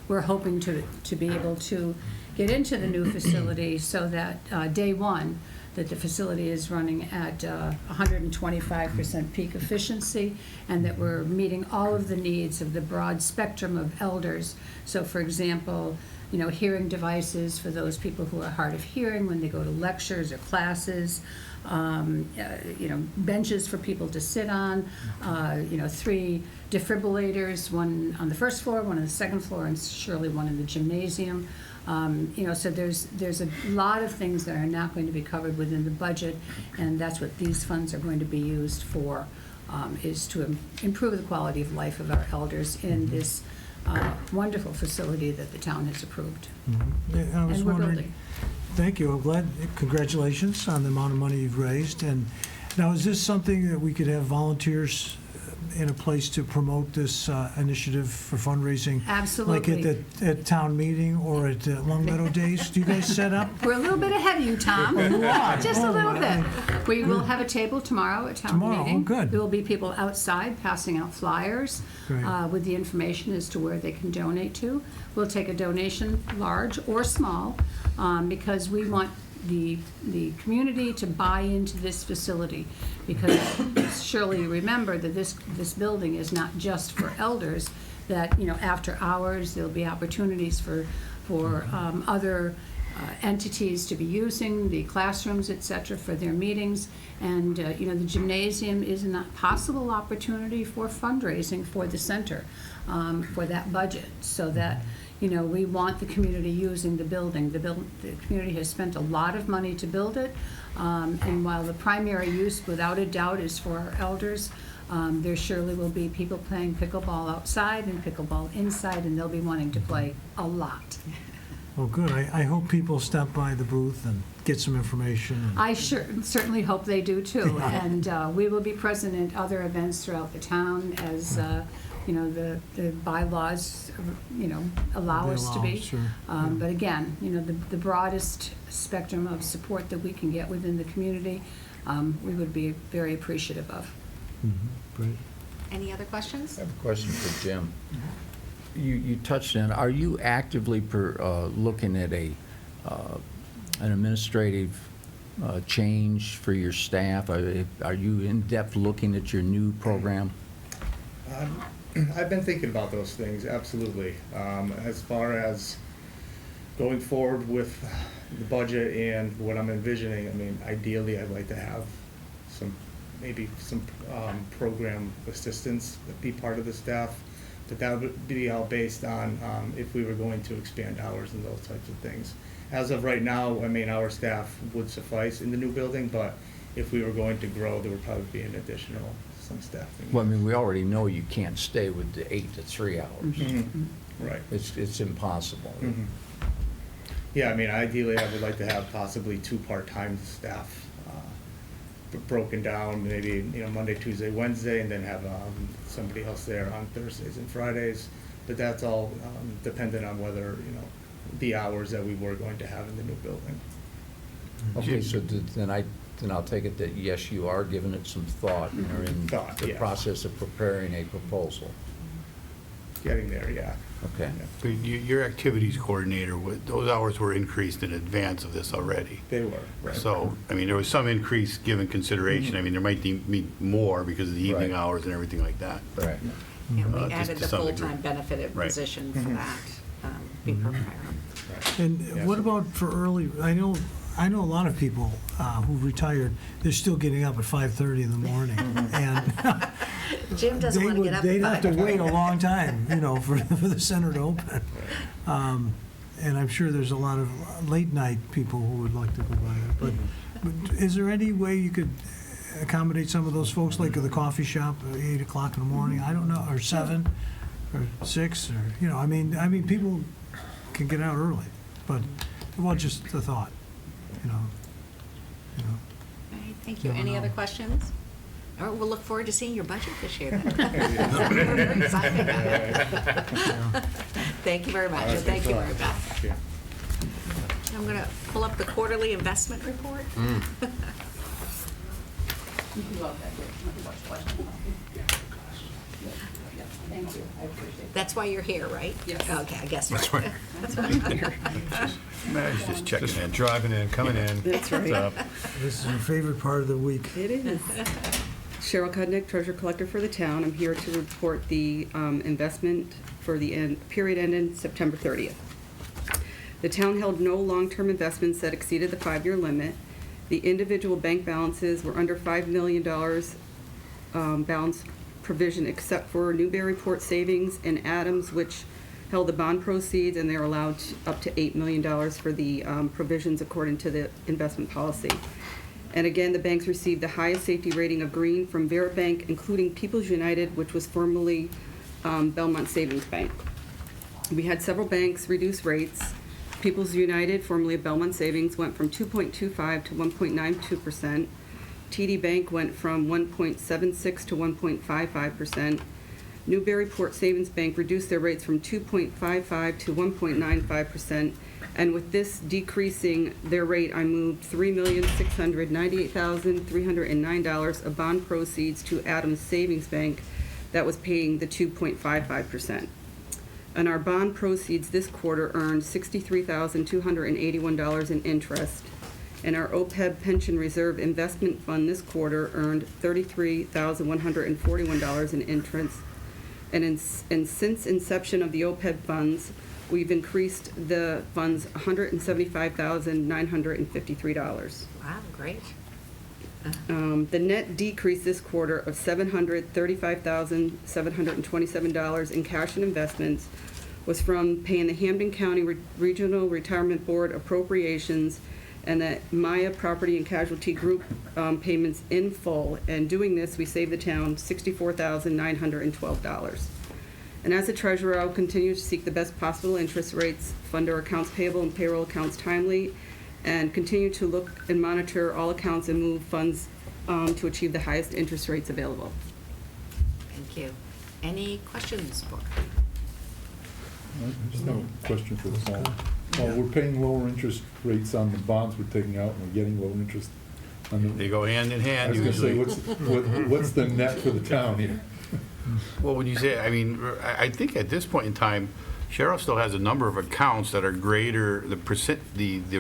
we're hoping to be able to get into the new facility, so that day one, that the facility is running at 125% peak efficiency, and that we're meeting all of the needs of the broad spectrum of elders. So, for example, hearing devices for those people who are hard of hearing when they go to lectures or classes, benches for people to sit on, 3 defibrillators, one on the first floor, one on the second floor, and surely one in the gymnasium. So there's a lot of things that are not going to be covered within the budget, and that's what these funds are going to be used for, is to improve the quality of life of our elders in this wonderful facility that the town has approved. Yeah, I was And we're wondering. building. Thank you. I'm glad. Congratulations on the amount of money you've raised. And now, is this something that we could have volunteers in a place to promote this initiative for fundraising? Absolutely. Like at town meeting or at Long Meadow Days? Do you guys set up? We're a little bit ahead of you, Tom. you are? Just a Oh, little my. bit. We will have a table tomorrow at town Tomorrow? meeting. Oh, good. There will be people outside passing out flyers Great. with the information as to where they can donate to. We'll take a donation, large or small, because we want the community to buy into this facility, because surely you remember that this building is not just for elders, that after hours there'll be opportunities for other entities to be using the classrooms, et cetera, for their meetings. And the gymnasium is a possible opportunity for fundraising for the center, for that budget, so that we want the community using the building. The community has spent a lot of money to build it, and while the primary use, without a doubt, is for our elders, there surely will be people playing pickleball outside and pickleball inside, and they'll be wanting to play a lot. Well, good. I hope people stop by the booth and get some information. And I certainly hope they do too. And we will be present at other events throughout the town as, the bylaws, allow They us to allow, be. sure. But again, the broadest spectrum of support that we can get within the community, we would be very appreciative of. Great. Any other questions? I have a question for Jim. You touched on, are you actively looking at an administrative change for your staff? Are you in-depth looking at your new program? I've been thinking about those things, absolutely. As far as going forward with the budget and what I'm envisioning, I mean, ideally, I'd like to have maybe some program assistants that be part of the staff, but that would be all based on if we were going to expand hours and those types of things. As of right now, I mean, our staff would suffice in the new building, but if we were going to grow, there would probably be an additional some staffing. Well, I mean, we already know you can't stay with the 8 to 3 hours. Mhm. Right. It's impossible. Mhm. Yeah, I mean, ideally, I would like to have possibly 2 part-time staff broken down, maybe, Monday, Tuesday, Wednesday, and then have somebody else there on Thursdays and Fridays. But that's all dependent on whether, the hours that we were going to have in the new building. Okay, so then I'll take it that, yes, you are giving it some thought and are in Thought, the yes. process of preparing a proposal. Getting there, yeah. Okay. Yeah. So your activities coordinator, those hours were increased in advance of this already. They were, right. So, I mean, there was some increase given consideration. I mean, there might be more because of the evening Right. hours and everything like that. Right. And we Just added to the some degree. full-time benefited Right. position for Mhm. that, be prepared. Right. And Yeah, what so- about for early, I know a lot of people who retired, they're still getting up at 5:30 in the morning. And Jim doesn't want to get up they'd have at to 5. wait a long time, for the center to open. And I'm sure there's a lot of late-night people who would like to go by there. But is there any way you could accommodate some of those folks, like at the coffee shop at 8 o'clock in the morning? I don't know, or 7, or 6, or, I mean, people can get out early. But, well, just a thought, All right, thank you. Never Any know. other questions? All right, we'll look forward to seeing your budget this year then. We're very excited about it. Thank you very much, and thank you, Mary Beth. Yeah. I'm going to pull up the quarterly investment report. Thank you, I appreciate it. That's why you're here, right? Yes. Okay, I guess. That's right. Matt's just checking Just in. driving in, coming in. That's right. What's up? this is your favorite part of the week. It is. Cheryl Cudnick, Treasurer Collector for the town. I'm here to report the investment for the period ending September 30th. The town held no long-term investments that exceeded the 5-year limit. The individual bank balances were under $5 million balance provision except for Newburyport Savings and Adams, which held the bond proceeds, and they're allowed up to $8 million for the provisions according to the investment policy. And again, the banks received the highest safety rating of green from Veribank, including People's United, which was formerly Belmont Savings Bank. We had several banks reduce rates. People's United, formerly Belmont Savings, went from 2.25 to 1.92%. TD Bank went from 1.76 to 1.55%. Newburyport Savings Bank reduced their rates from 2.55 to 1.95%. And with this decreasing their rate, I moved $3,698,309 of bond proceeds to Adams Savings Bank that was paying the 2.55%. And our bond proceeds this quarter earned $63,281 in interest. And our OPEB Pension Reserve Investment Fund this quarter earned $33,141 in interest. And since inception of the OPEB funds, we've increased the funds $175,953. Wow, great. The net decrease this quarter of $735,727 in cash and investments was from paying the Hampden County Regional Retirement Board appropriations and the Maya Property and Casualty Group payments in full. And doing this, we saved the town $64,912. And as the treasurer, I'll continue to seek the best possible interest rates, fund our accounts payable and payroll accounts timely, and continue to look and monitor all accounts and move funds to achieve the highest interest rates available. Thank you. Any questions for? I just have a question for Paul. We're paying lower interest rates on the bonds we're taking out, and we're getting lower interest on the... They go hand in I hand was gonna usually. say, what's the net for the town here? Well, when you say, I mean, I think at this point in time, Cheryl still has a number of accounts that are greater, the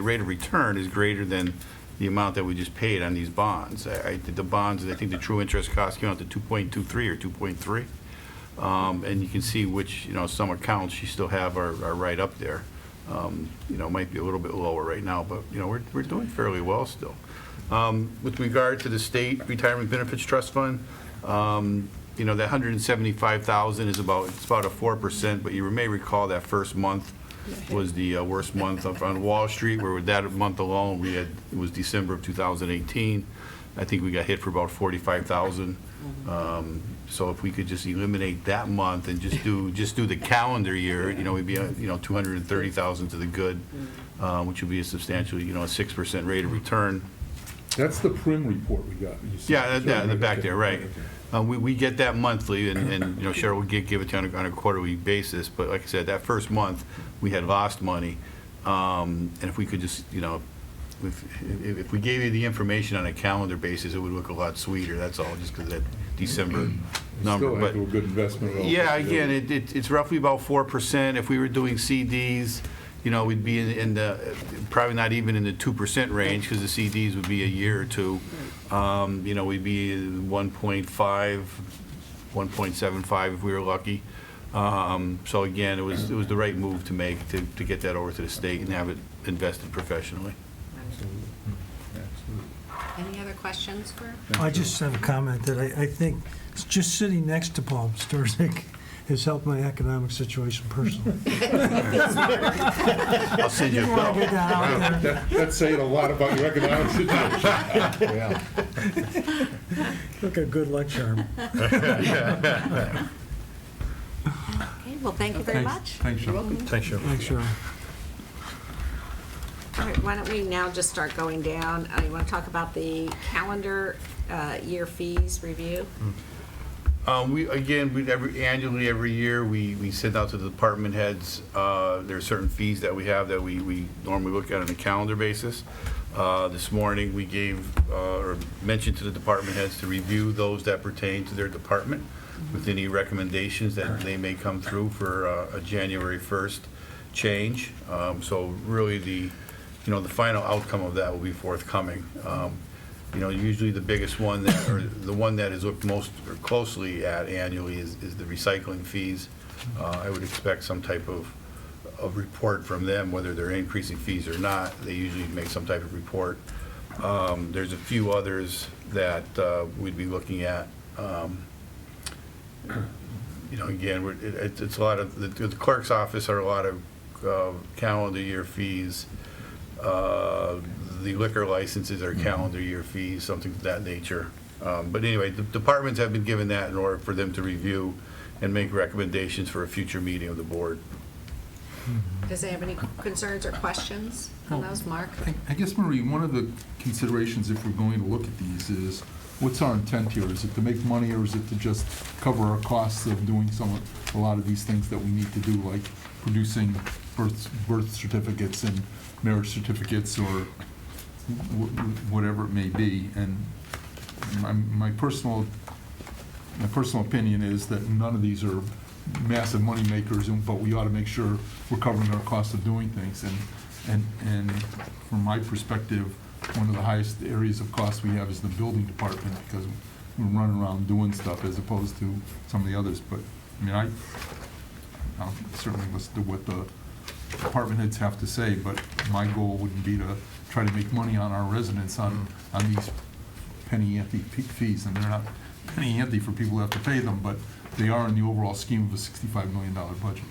rate of return is greater than the amount that we just paid on these bonds. The bonds, I think the true interest cost came out to 2.23 or 2.3. And you can see which, some accounts you still have are right up there. Might be a little bit lower right now, but, we're doing fairly well still. With regard to the State Retirement Benefits Trust Fund, that 175,000 is about a 4%, but you may recall that first month was the worst month up on Wall Street, where with that month alone, it was December of 2018. I think we got hit for about 45,000. So if we could just eliminate that month and just do the calendar year, we'd be 230,000 to the good, which would be a substantial, a 6% rate of return. That's the Prim report we got. Yeah, in the back there, right. We get that monthly, and Cheryl will give it to you on a quarterly basis. But like I said, that first month, we had lost money. And if we could just, if we gave you the information on a calendar basis, it would look a lot sweeter. That's all, just because of that December number. Still But a good investment. yeah, again, it's roughly about 4%. If we were doing CDs, we'd be in the, probably not even in the 2% range, because the CDs would be a year or two. We'd be 1.5, 1.75 if we were lucky. So again, it was the right move to make, to get that over to the state and have it invested professionally. Any other questions for? I just have a comment that I think just sitting next to Paul Sturzik has helped my economic situation personally. I'll send you a Just wanna get that out there. That's saying a lot about your economic situation. Yeah. Look, a good luck charm. Okay, well, thank you very much. Thanks, Sean. Thanks, Cheryl. Thanks, Cheryl. All right, why don't we now just start going down? You want to talk about the calendar year fees review? Annually, every year, we send out to the department heads. There are certain fees that we have that we normally look at on a calendar basis. This morning, we gave, or mentioned to the department heads to review those that pertain to their department with any recommendations that they may come through for a January 1st change. So really, the final outcome of that will be forthcoming. Usually the biggest one or the one that is looked most closely at annually is the recycling fees. I would expect some type of report from them, whether they're increasing fees or not. They usually make some type of report. There's a few others that we'd be looking at. Again, it's a lot of, the clerk's office are a lot of calendar year fees. The liquor licenses are calendar year fees, something of that nature. But anyway, the departments have been given that in order for them to review and make recommendations for a future meeting of the board. Does anyone have any concerns or questions on those, Mark? I guess, Marie, one of the considerations if we're going to look at these is, what's our intent here? Is it to make money, or is it to just cover our costs of doing a lot of these things that we need to do, like producing birth certificates and marriage certificates, or whatever it may be? And my personal opinion is that none of these are massive money makers, but we ought to make sure we're covering our cost of doing things. And from my perspective, one of the highest areas of cost we have is the building department, because we're running around doing stuff as opposed to some of the others. But I mean, I'll certainly listen to what the department heads have to say, but my goal wouldn't be to try to make money on our residents on these penny-ante fees. And they're not penny-ante for people who have to pay them, but they are in the overall scheme of a $65 million budget.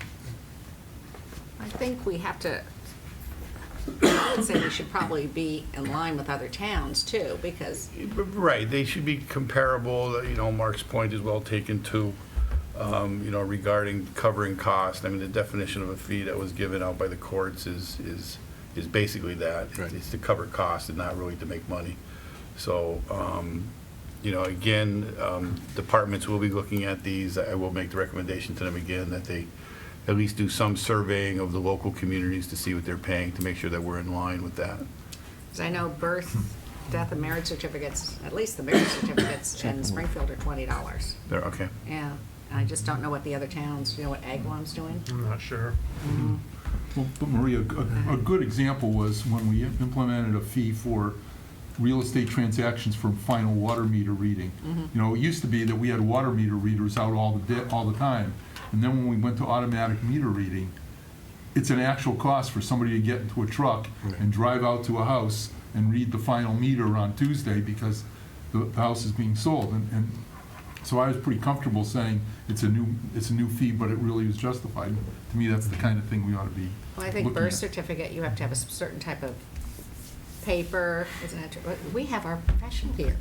I think we have to, I would say we should probably be in line with other towns too, because, Right, they should be comparable, you know, Mark's point is well taken too, you know, regarding covering cost. I mean, the definition of a fee that was given out by the courts is basically that. Right. It's to cover cost and not really to make money. So, you know, again, departments will be looking at these. I will make the recommendation to them again that they at least do some surveying of the local communities to see what they're paying, to make sure that we're in line with that. because I know birth, death, and marriage certificates, at least the marriage certificates in Springfield are $20. There, okay. Yeah, I just don't know what the other towns, you know what Agawam's doing? I'm not sure. Well, but Maria, a good example was when we implemented a fee for real estate transactions for final water meter reading. You know, it used to be that we had water meter readers out all the time, and then when we went to automatic meter reading, it's an actual cost for somebody to get into a truck and drive out to a house and read the final meter on Tuesday because the house is being sold. And so I was pretty comfortable saying it's a new fee, but it really was justified. To me, that's the kind of thing we ought to be Well, I think looking birth at. certificate, you have to have a certain type of paper, isn't it? We have our profession here.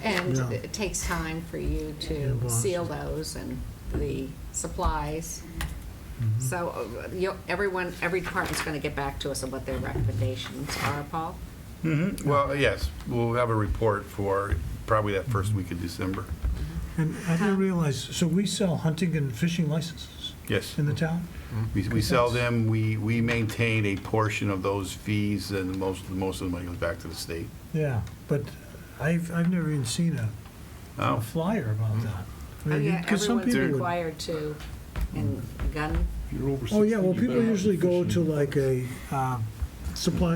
And Yeah. it takes time for you to Embossed. seal those and the supplies. So every department's going to get back to us on what their recommendations are, Paul? Well, yes, we'll have a report for probably that first week of December. And I didn't realize, so we sell hunting and fishing licenses Yes. in the town? We sell them, we maintain a portion of those fees, and most of the money goes back to the state. Yeah, but I've never even seen a Oh. flyer about that. I Oh, mean, yeah, 'cause some everyone's people would- required to, in gun, If you're over Oh, yeah, 60, well, you people better usually go fish to in. like a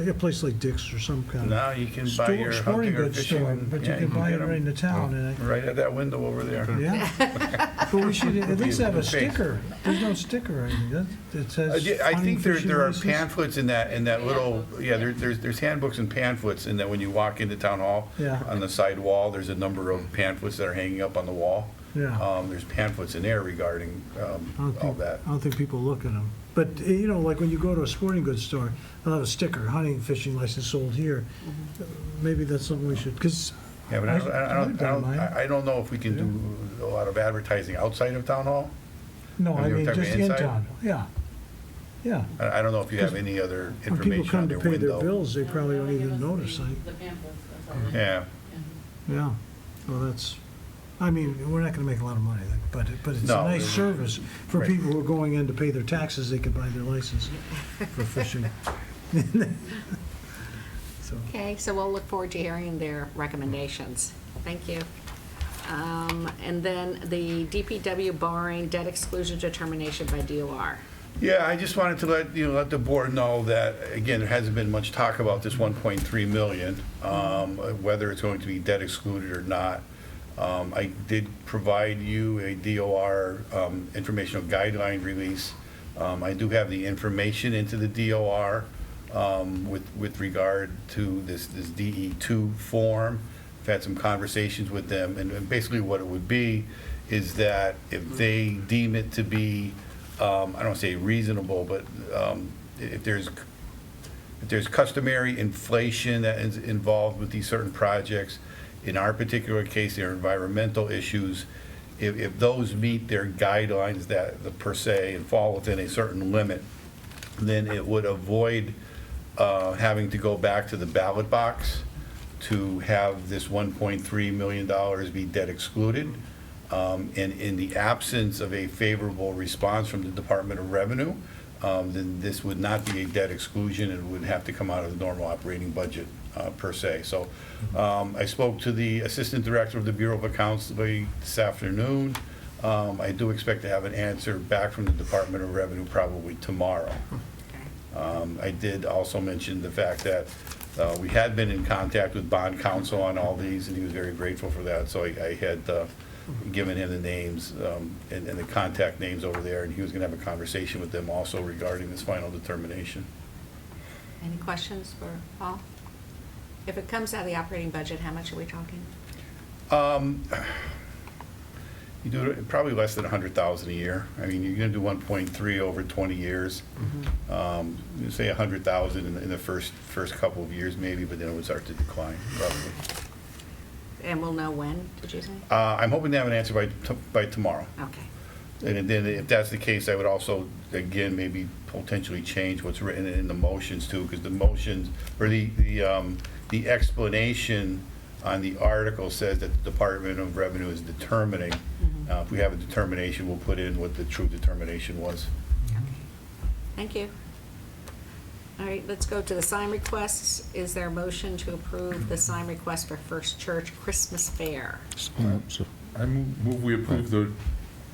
a place like Dick's or some kind of Now you can buy your sporting hunting or goods fishing. store, but you yeah, can buy it get right in 'em the town, and right at that window over there. yeah. But we should at least have a Face. sticker. There's no sticker or anything. That says Yeah, I hunting, think there fishing are license. pamphlets in that little, yeah, there's handbooks and pamphlets in that when you walk into town hall. Yeah. On the side wall, there's a number of pamphlets that are hanging up on the wall. Yeah. There's pamphlets in there regarding all that. I don't think people look at them. But, you know, like when you go to a sporting goods store, they'll have a sticker, hunting, fishing license sold here. Maybe that's something we should, because Yeah, but I don't know if we can Yeah. do a lot of advertising outside of town hall. no, Are I you mean, talking just in inside? town, yeah. Yeah. I don't know if you have any other When people information come on to their pay their window. bills, they probably don't even notice, Yeah, yeah. Well, that's, I mean, we're not gonna make a lot of money, but it's a No, nice it- service for right. people who are going in to pay their taxes, they could buy their license for fishing. So, okay, so we'll look forward to hearing their recommendations. Thank you. And then the DPW borrowing debt exclusion determination by DOR. yeah, I just wanted to let the board know that, again, there hasn't been much talk about this 1.3 million, whether it's going to be debt excluded or not. I did provide you a DOR informational guideline release. I do have the information into the DOR with regard to this DE2 form. I've had some conversations with them, and basically what it would be is that if they deem it to be, I don't want to say reasonable, but if there's customary inflation that is involved with these certain projects, in our particular case, there are environmental issues, if those meet their guidelines that per se and fall within a certain limit, then it would avoid having to go back to the ballot box to have this $1.3 million be debt excluded. And in the absence of a favorable response from the Department of Revenue, then this would not be a debt exclusion, and would have to come out of the normal operating budget per se. So I spoke to the Assistant Director of the Bureau of Accounts this afternoon. I do expect to have an answer back from the Department of Revenue probably tomorrow. I did also mention the fact that we had been in contact with bond counsel on all these, and he was very grateful for that. So I had given him the names and the contact names over there, and he was going to have a conversation with them also regarding this final determination. Any questions for Paul? If it comes out of the operating budget, how much are we talking? You do it probably less than 100,000 a year. I mean, you're gonna do 1.3 over 20 years. You say 100,000 in the first couple of years maybe, but then it would start to decline roughly. And we'll know when, did you say? I'm hoping to have an answer by tomorrow. Okay. And then if that's the case, I would also, again, maybe potentially change what's written in the motions too, because the motions, or the explanation on the article says that the Department of Revenue is determining. If we have a determination, we'll put in what the true determination was. Thank you. All right, let's go to the sign requests. Is there a motion to approve the sign request for First Church Christmas Fair? I move we approve the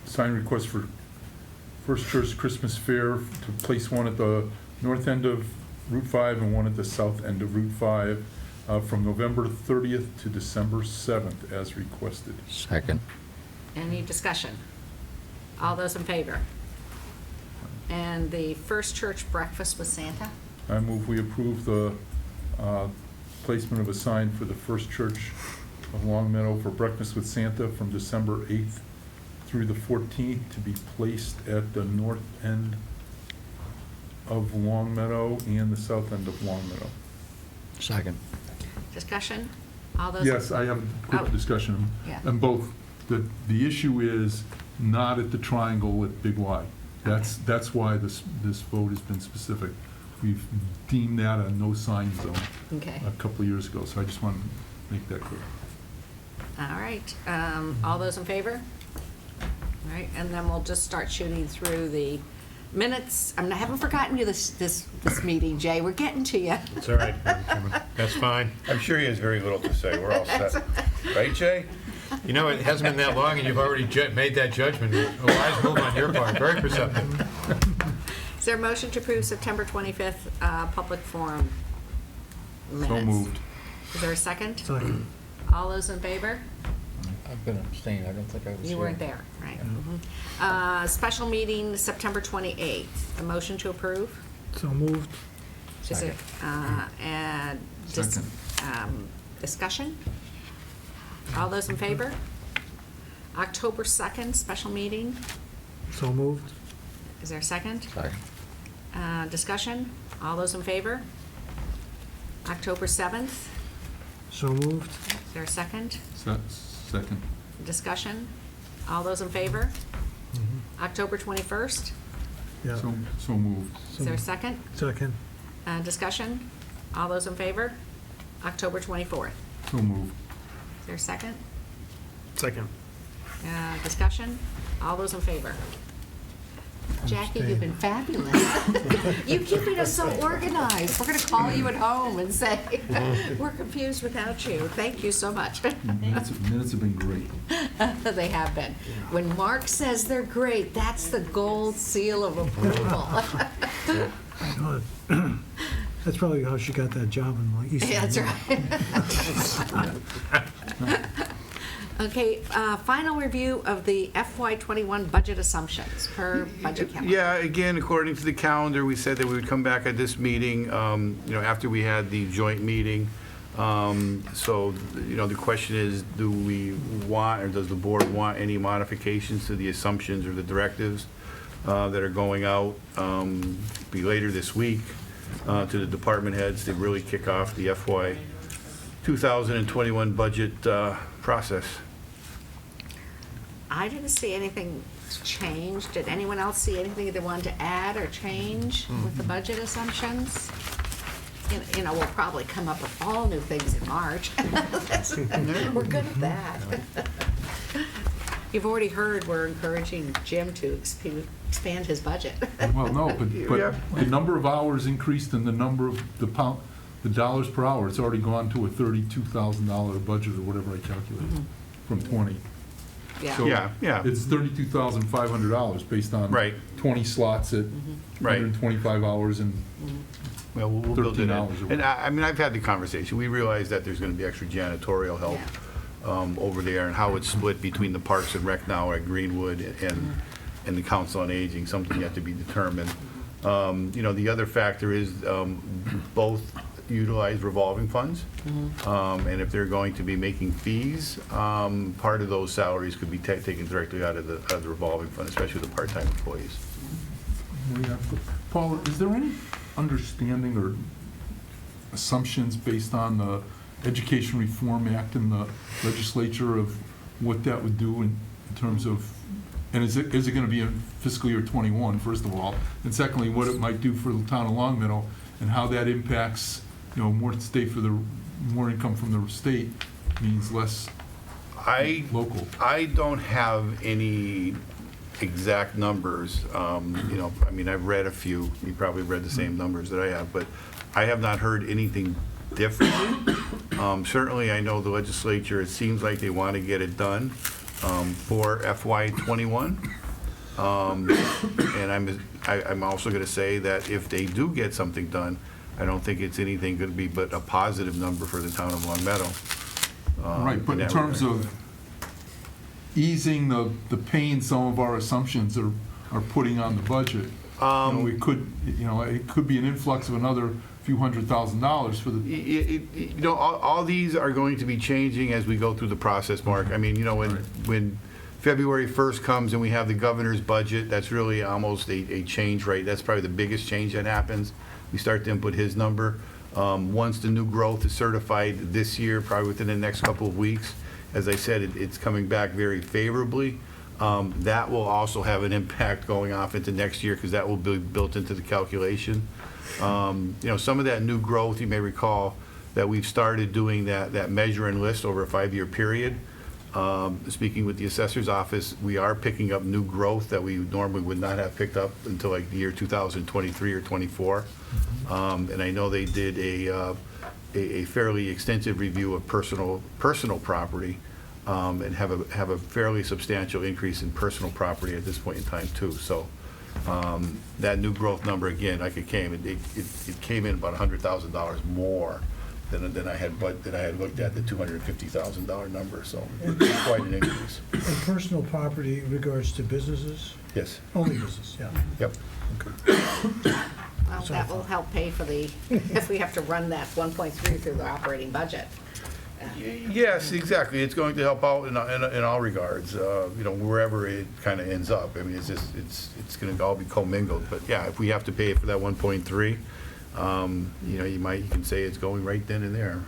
sign request for First Church Christmas Fair to place one at the north end of Route 5 and one at the south end of Route 5 from November 30th to December 7th as requested. Second. Any discussion? All those in favor? And the First Church Breakfast with Santa? I move we approve the placement of a sign for the First Church of Long Meadow for Breakfast with Santa from December 8th through the 14th to be placed at the north end of Long Meadow and the south end of Long Meadow. Second. Discussion? All those? Yes, I have a Oh. quick discussion. Yeah. And both, the issue is not at the triangle at Big Y. That's why this vote has been specific. We've deemed that a no sign zone Okay. a couple of years ago, so I just want to make that clear. All right, all those in favor? All right, and then we'll just start shooting through the minutes. I haven't forgotten you this meeting, Jay. We're getting to you. It's all right, Madam Chairman. That's fine. I'm sure he has very little to say. We're all set. Right, Jay? You know, it hasn't been that long, and you've already made that judgment. A wise move on your part, very perceptive. Is there a motion to approve September 25th public forum minutes? So moved. Is there a second? Second. All those in favor? I've been abstaining. I don't think I was here. You weren't there, right? Special meeting, September 28th. A motion to approve? So moved. Is it, and Second. discussion? All those in favor? October 2nd, special meeting. So moved. Is there a second? Second. Discussion? All those in favor? October 7th. So moved. Is there a second? Second. Discussion? All those in favor? October 21st. Yeah. So moved. Is there a second? Second. Discussion? All those in favor? October 24th. So moved. Is there a second? Second. Discussion? All those in favor? Jackie, you've been fabulous. You're keeping us so organized. We're going to call you at home and say, we're confused without you. Thank you so much. Minutes have been great. They have been. When Mark says they're great, that's the gold seal of approval. Oh, that's probably how she got that job in East. That's right. Okay, final review of the FY21 budget assumptions per budget calendar. Yeah, again, according to the calendar, we said that we would come back at this meeting, after we had the joint meeting. So, the question is, do we want, or does the board want any modifications to the assumptions or the directives that are going out, be later this week, to the department heads to really kick off the FY 2021 budget process? I didn't see anything change. Did anyone else see anything they wanted to add or change with the budget assumptions? We'll probably come up with all new things in March. We're good at that. You've already heard we're encouraging Jim to expand his budget. Well, no, but the number of hours increased and the number of the dollars per hour, it's already gone to a $32,000 budget or whatever I calculated from 20. Yeah. So Yeah. it's $32,500 based on Right. 20 slots at Right. 125 hours and Well, we'll build it 13 hours or in. And I've had the conversation. We realize that there's going to be extra janitorial help over there, and how it's split between the Parks and Rec now at Greenwood and the Council on Aging, something yet to be determined. The other factor is both, utilize revolving funds. And if they're going to be making fees, part of those salaries could be taken directly out of the revolving fund, especially the part-time employees. Paula, is there any understanding or assumptions based on the Education Reform Act and the legislature of what that would do in terms of, and is it going to be in fiscal year '21, first of all, and secondly, what it might do for the town of Longmeadow, and how that impacts, more income from the state means less local? I don't have any exact numbers. I've read a few. You probably read the same numbers that I have, but I have not heard anything differently. Certainly, I know the legislature, it seems like they want to get it done for FY21. And I'm also going to say that if they do get something done, I don't think it's anything going to be but a positive number for the town of Longmeadow. Right, but in terms of easing the pain some of our assumptions are putting on the budget, it could be an influx of another few $100,000 for the. All these are going to be changing as we go through the process, Mark. I mean, when February 1st comes and we have the governor's budget, that's really almost a change rate. That's probably the biggest change that happens. We start to input his number. Once the new growth is certified this year, probably within the next couple of weeks, as I said, it's coming back very favorably. That will also have an impact going off into next year because that will be built into the calculation. Some of that new growth, you may recall that we've started doing that measure and list over a 5-year period. Speaking with the assessor's office, we are picking up new growth that we normally would not have picked up until like the year 2023 or 24. And I know they did a fairly extensive review of personal property and have a fairly substantial increase in personal property at this point in time too. So that new growth number again, like it came in about $100,000 more than I had looked at, the $250,000 number. So it's quite an increase. And personal property in regards to businesses? Yes. Only business, yeah. Yep. Well, that will help pay for if we have to run that 1.3 through the operating budget. Yes, exactly. It's going to help out in all regards, wherever it kind of ends up. I mean, it's going to all be commingled. But yeah, if we have to pay for that 1.3, you can say it's going right then and there.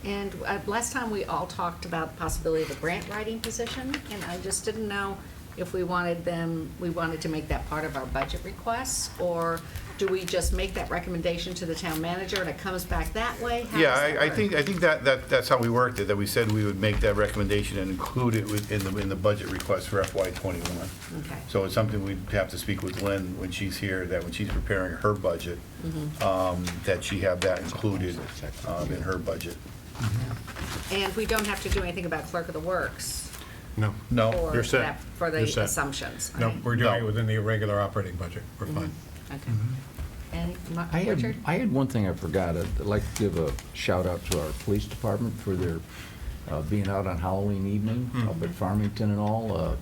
And last time we all talked about the possibility of a grant writing position, and I just didn't know if we wanted to make that part of our budget requests, or do we just make that recommendation to the town manager and it comes back that way? How does that I work? think that's how we worked it, that we said we would make that recommendation and include it in the budget request for FY21. Okay. So it's something we'd have to speak with Lynn when she's here, that when she's preparing her budget, that she have that included in her budget. And we don't have to do anything about clerk of the works No. No. You're set. for the You're set. assumptions. No, right? we're doing it No. within the regular operating budget. We're fine. Okay. And I had one thing I forgot. I'd like to give a shout out to our police department for their being out on Halloween evening up at Farmington and all.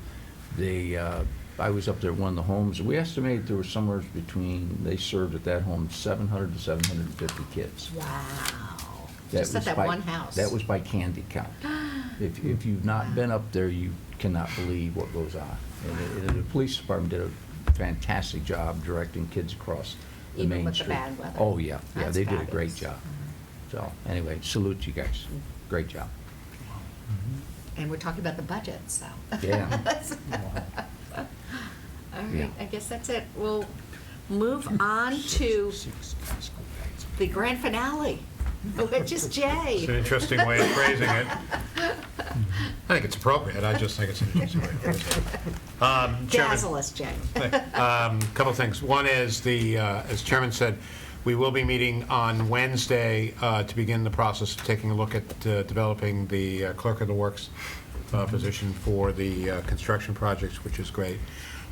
I was up there at one of the homes. We estimated there was somewhere between, they served at that home 700 to 750 kids. Wow. was Just at that by- one house. That was by candy count. If you've not been up there, you cannot believe what goes on. And the police department did a fantastic job directing kids across the Even main with the street. bad weather. Oh, yeah, That's they did a great fabulous. job. So, anyway, salute you guys. Great job. And we're talking about the budget, so. Yeah. All Yeah. right, I guess that's it. We'll move on to the grand finale, which is It's Jay. an interesting way of phrasing it. I think it's appropriate. I just think it's an interesting way of phrasing it. Chairman, Dazzle us, Jay. couple things. One is as Chairman said, we will be meeting on Wednesday to begin the process of taking a look at developing the clerk of the works position for the construction projects, which is great.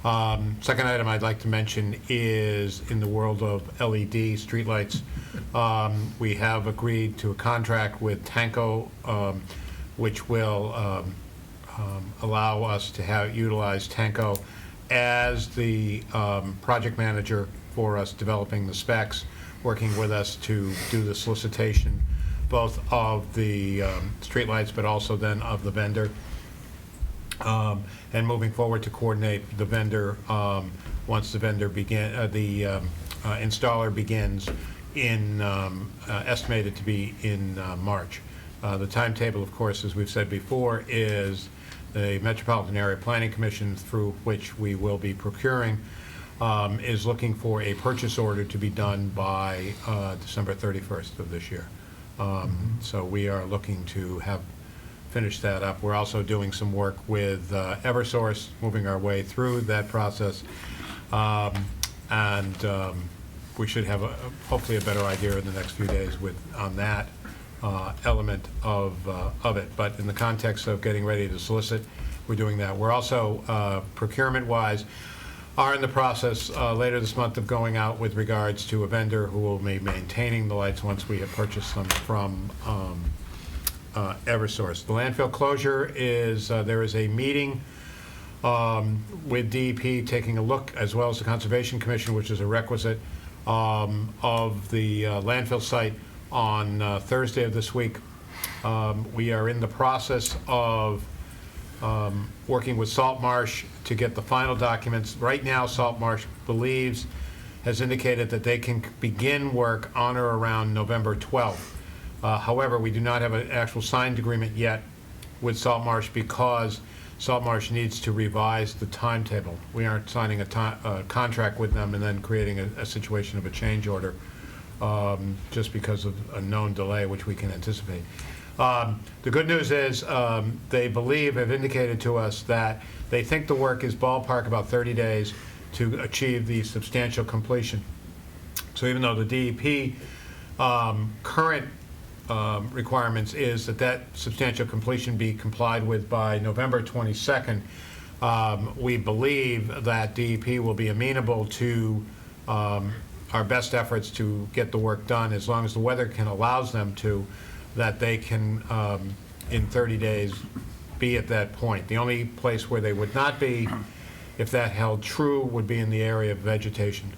Second item I'd like to mention is in the world of LED streetlights. We have agreed to a contract with Tanco, which will allow us to utilize Tanco as the project manager for us developing the specs. working with us to do the solicitation, both of the streetlights, but also then of the vendor. And moving forward to coordinate the vendor once the vendor installer begins in, estimated to be in March. The timetable, of course, as we've said before, is the Metropolitan Area Planning Commission, through which we will be procuring, is looking for a purchase order to be done by December 31st of this year. So we are looking to have finished that up. We're also doing some work with Eversource, moving our way through that process. We should have hopefully a better idea in the next few days on that element of it. But in the context of getting ready to solicit, we're doing that. We're also, procurement-wise, are in the process later this month of going out with regards to a vendor who will be maintaining the lights once we have purchased them from Eversource. The landfill closure is, there is a meeting with DEP taking a look, as well as the Conservation Commission, which is a requisite, of the landfill site on Thursday of this week. We are in the process of working with Saltmarsh to get the final documents. Right now, Saltmarsh has indicated that they can begin work on or around November 12th. However, we do not have an actual signed agreement yet with Saltmarsh because Saltmarsh needs to revise the timetable. We aren't signing a contract with them and then creating a situation of a change order just because of a known delay, which we can anticipate. The good news is they have indicated to us that they think the work is ballpark about 30 days to achieve the substantial completion. So even though the DEP current requirements is that substantial completion be complied with by November 22nd, we believe that DEP will be amenable to our best efforts to get the work done, as long as the weather allows them to, that they can, in 30 days, be at that point. The only place where they would not be, if that held true, would be in the area of vegetation,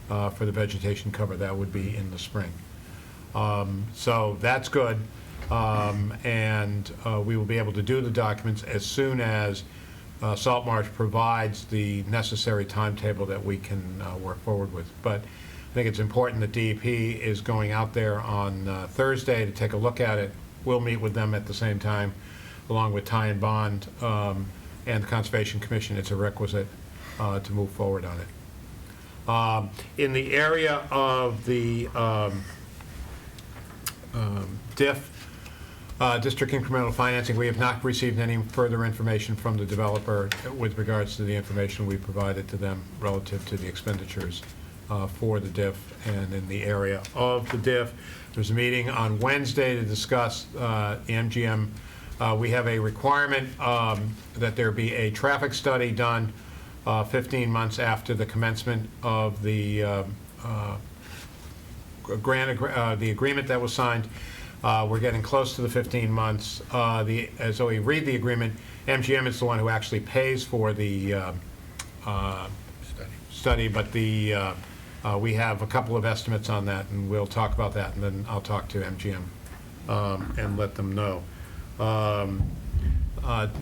for the vegetation cover. That would be in the spring. So that's good, and we will be able to do the documents as soon as Saltmarsh provides the necessary timetable that we can work forward with. But I think it's important that DEP is going out there on Thursday to take a look at it. We'll meet with them at the same time, along with Ty and Bond and the Conservation Commission. It's a requisite to move forward on it. In the area of the DIF, District Incremental Financing, we have not received any further information from the developer with regards to the information we provided to them relative to the expenditures for the DIF. And in the area of the DIF, there's a meeting on Wednesday to discuss the MGM. We have a requirement that there be a traffic study done 15 months after the commencement of the the agreement that was signed. We're getting close to the 15 months. As we read the agreement, MGM is the one who actually pays for the study, but we have a couple of estimates on that, and we'll talk about that, and then I'll talk to MGM and let them know.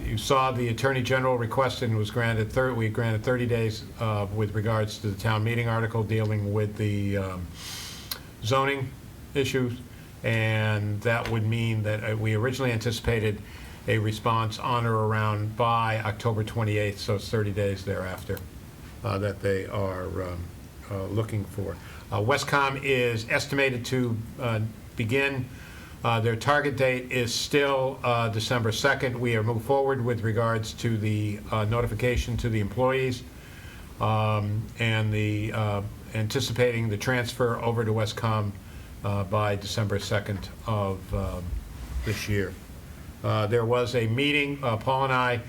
You saw the Attorney General requested and was granted, we granted 30 days with regards to the town meeting article dealing with the zoning issues, and that would mean that we originally anticipated a response on or around by October 28th, so it's 30 days thereafter that they are looking for. Westcom is estimated to begin. Their target date is still December 2nd. We are moving forward with regards to the notification to the employees and the anticipating the transfer over to Westcom by December 2nd of this year. There was a meeting, Paul and I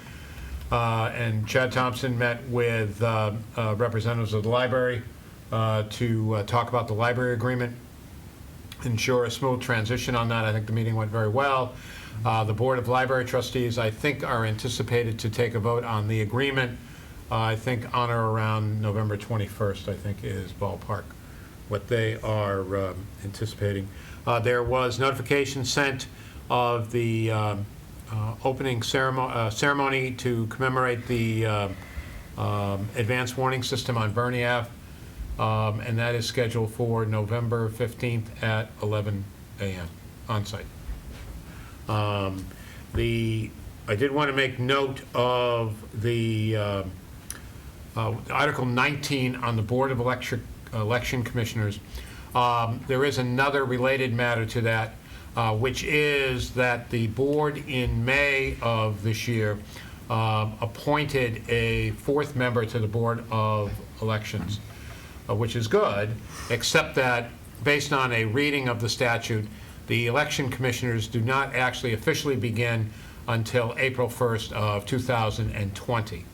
and Chad Thompson met with representatives of the library to talk about the library agreement, ensure a smooth transition on that. I think the meeting went very well. The Board of Library Trustees, I think, are anticipated to take a vote on the agreement, I think, on or around November 21st, I think, is ballpark. what they are anticipating. There was notification sent of the opening ceremony to commemorate the advanced warning system on Bernie Ave, and that is scheduled for November 15th at 11 a.m. on site. I did want to make note of the Article 19 on the Board of Election Commissioners. There is another related matter to that, which is that the board in May of this year appointed a fourth member to the Board of Elections, which is good, except that based on a reading of the statute, the election commissioners do not actually officially begin until April 1st of 2020.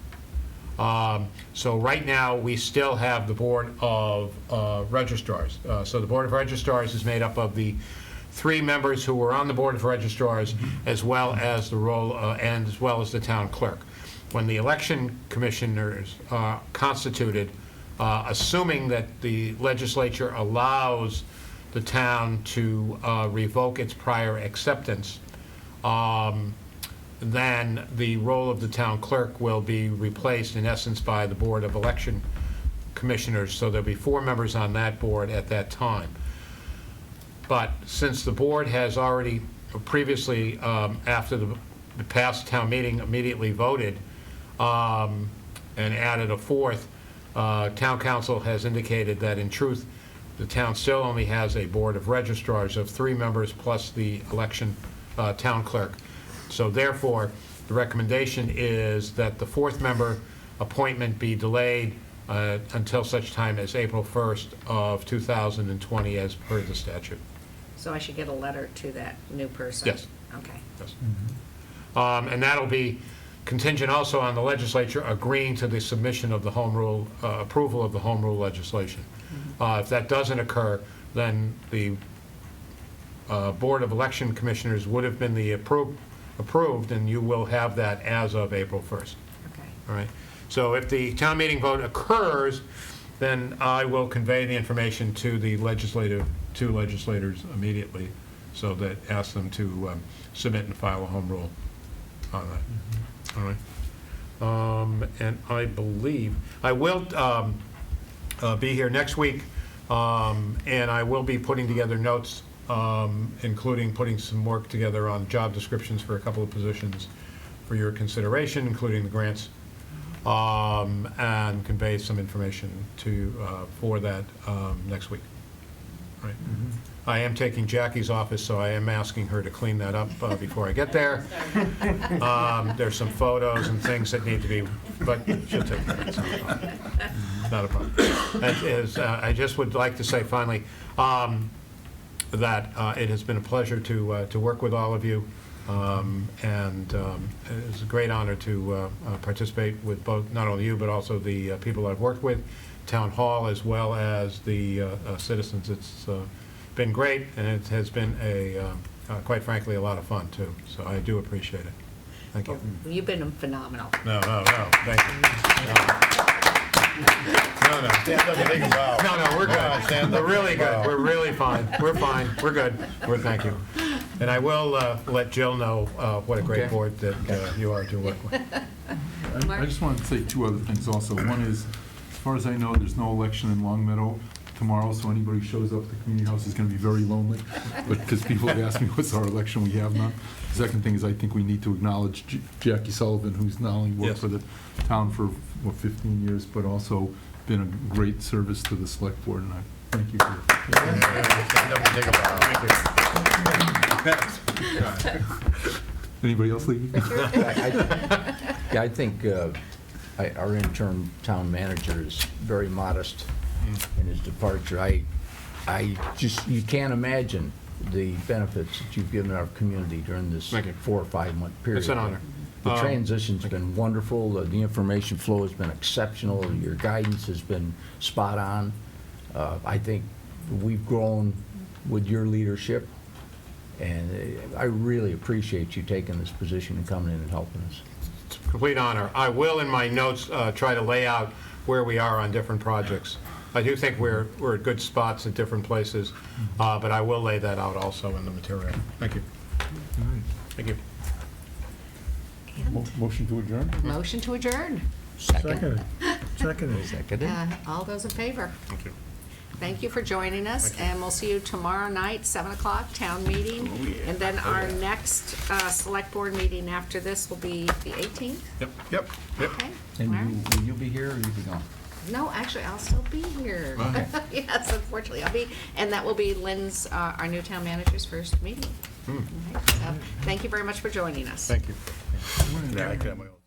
So right now, we still have the Board of Registrars. So the Board of Registrars is made up of the 3 members who were on the Board of Registrars, as well as the role, and as well as the town clerk. When the election commissioners constituted, assuming that the legislature allows the town to revoke its prior acceptance, then the role of the town clerk will be replaced, in essence, by the Board of Election Commissioners. So there'll be 4 members on that board at that time. But since the board has already previously, after the past town meeting, immediately voted and added a fourth, town council has indicated that in truth, the town still only has a Board of Registrars of 3 members plus the election town clerk. So therefore, the recommendation is that the 4th member appointment be delayed until such time as April 1st of 2020 as per the statute. So I should get a letter to that new person? Yes. Okay. Yes. And that'll be contingent also on the legislature agreeing to the submission of the home rule, approval of the home rule legislation. If that doesn't occur, then the Board of Election Commissioners would have been the approved, and you will have that as of April 1st. Okay. All right. So if the town meeting vote occurs, then I will convey the information to the two legislators immediately, so that ask them to submit and file a home rule on that. All right. And I believe I will be here next week, and I will be putting together notes, including putting some work together on job descriptions for a couple of positions for your consideration, including the grants, and convey some information for that next week. Right. I am taking Jackie's office, so I am asking her to clean that up before I get there. There's some photos and things that need to be, but she'll take that. It's not a problem. That is, I just would like to say finally that it has been a pleasure to work with all of you, and it's a great honor to participate with both, not only you, but also the people I've worked with, Town Hall, as well as the citizens. It's been great, and it has been quite frankly, a lot of fun too. So I do appreciate it. Thank you. Well, you've been phenomenal. No, thank you. No. Stand up and take a bow. No, we're good. Stand up We're really and take a good. bow. We're really fine. We're fine. We're good. Thank you. And I will let Jill know what a great Okay. board that you are to work with. I just wanted to say 2 other things also. One is, as far as I know, there's no election in Long Meadow tomorrow, so anybody who shows up at the community house is going to be very lonely, but because people have asked me what's our election, we have none. The second thing is I think we need to acknowledge Jackie Sullivan, who's not only worked Yes. for the town for 15 years, but also been a great service to the select board, and I thank you for it. Stand up and take a bow. Anybody else leaving? Yeah, I think our interim town manager is very modest in his departure. I just, you can't imagine the benefits that you've given our community during this Thank you. 4 or 5 month period. It's an honor. The transition's been wonderful, the information flow has been exceptional, your guidance has been spot on. I think we've grown with your leadership, and I really appreciate you taking this position and coming in and helping us. It's a complete honor. I will, in my notes, try to lay out where we are on different projects. I do think we're at good spots at different places, but I will lay that out also in the material. Thank you. Thank you. Motion to adjourn? Motion to adjourn. Second. Second. Seconded. All those in favor? Thank you. Thank you for joining us, and we'll see you tomorrow night, 7 o'clock, town meeting. And then our next select board meeting after this will be the 18th? Yep. Okay. And All right. will you be here or you be gone? No, actually, I'll still be here. Okay. Yes, unfortunately, I'll be, and that will be Lynn's, our new town manager's first meeting. All right, so, thank you very much for joining us. Thank you. Yeah, I could have my own.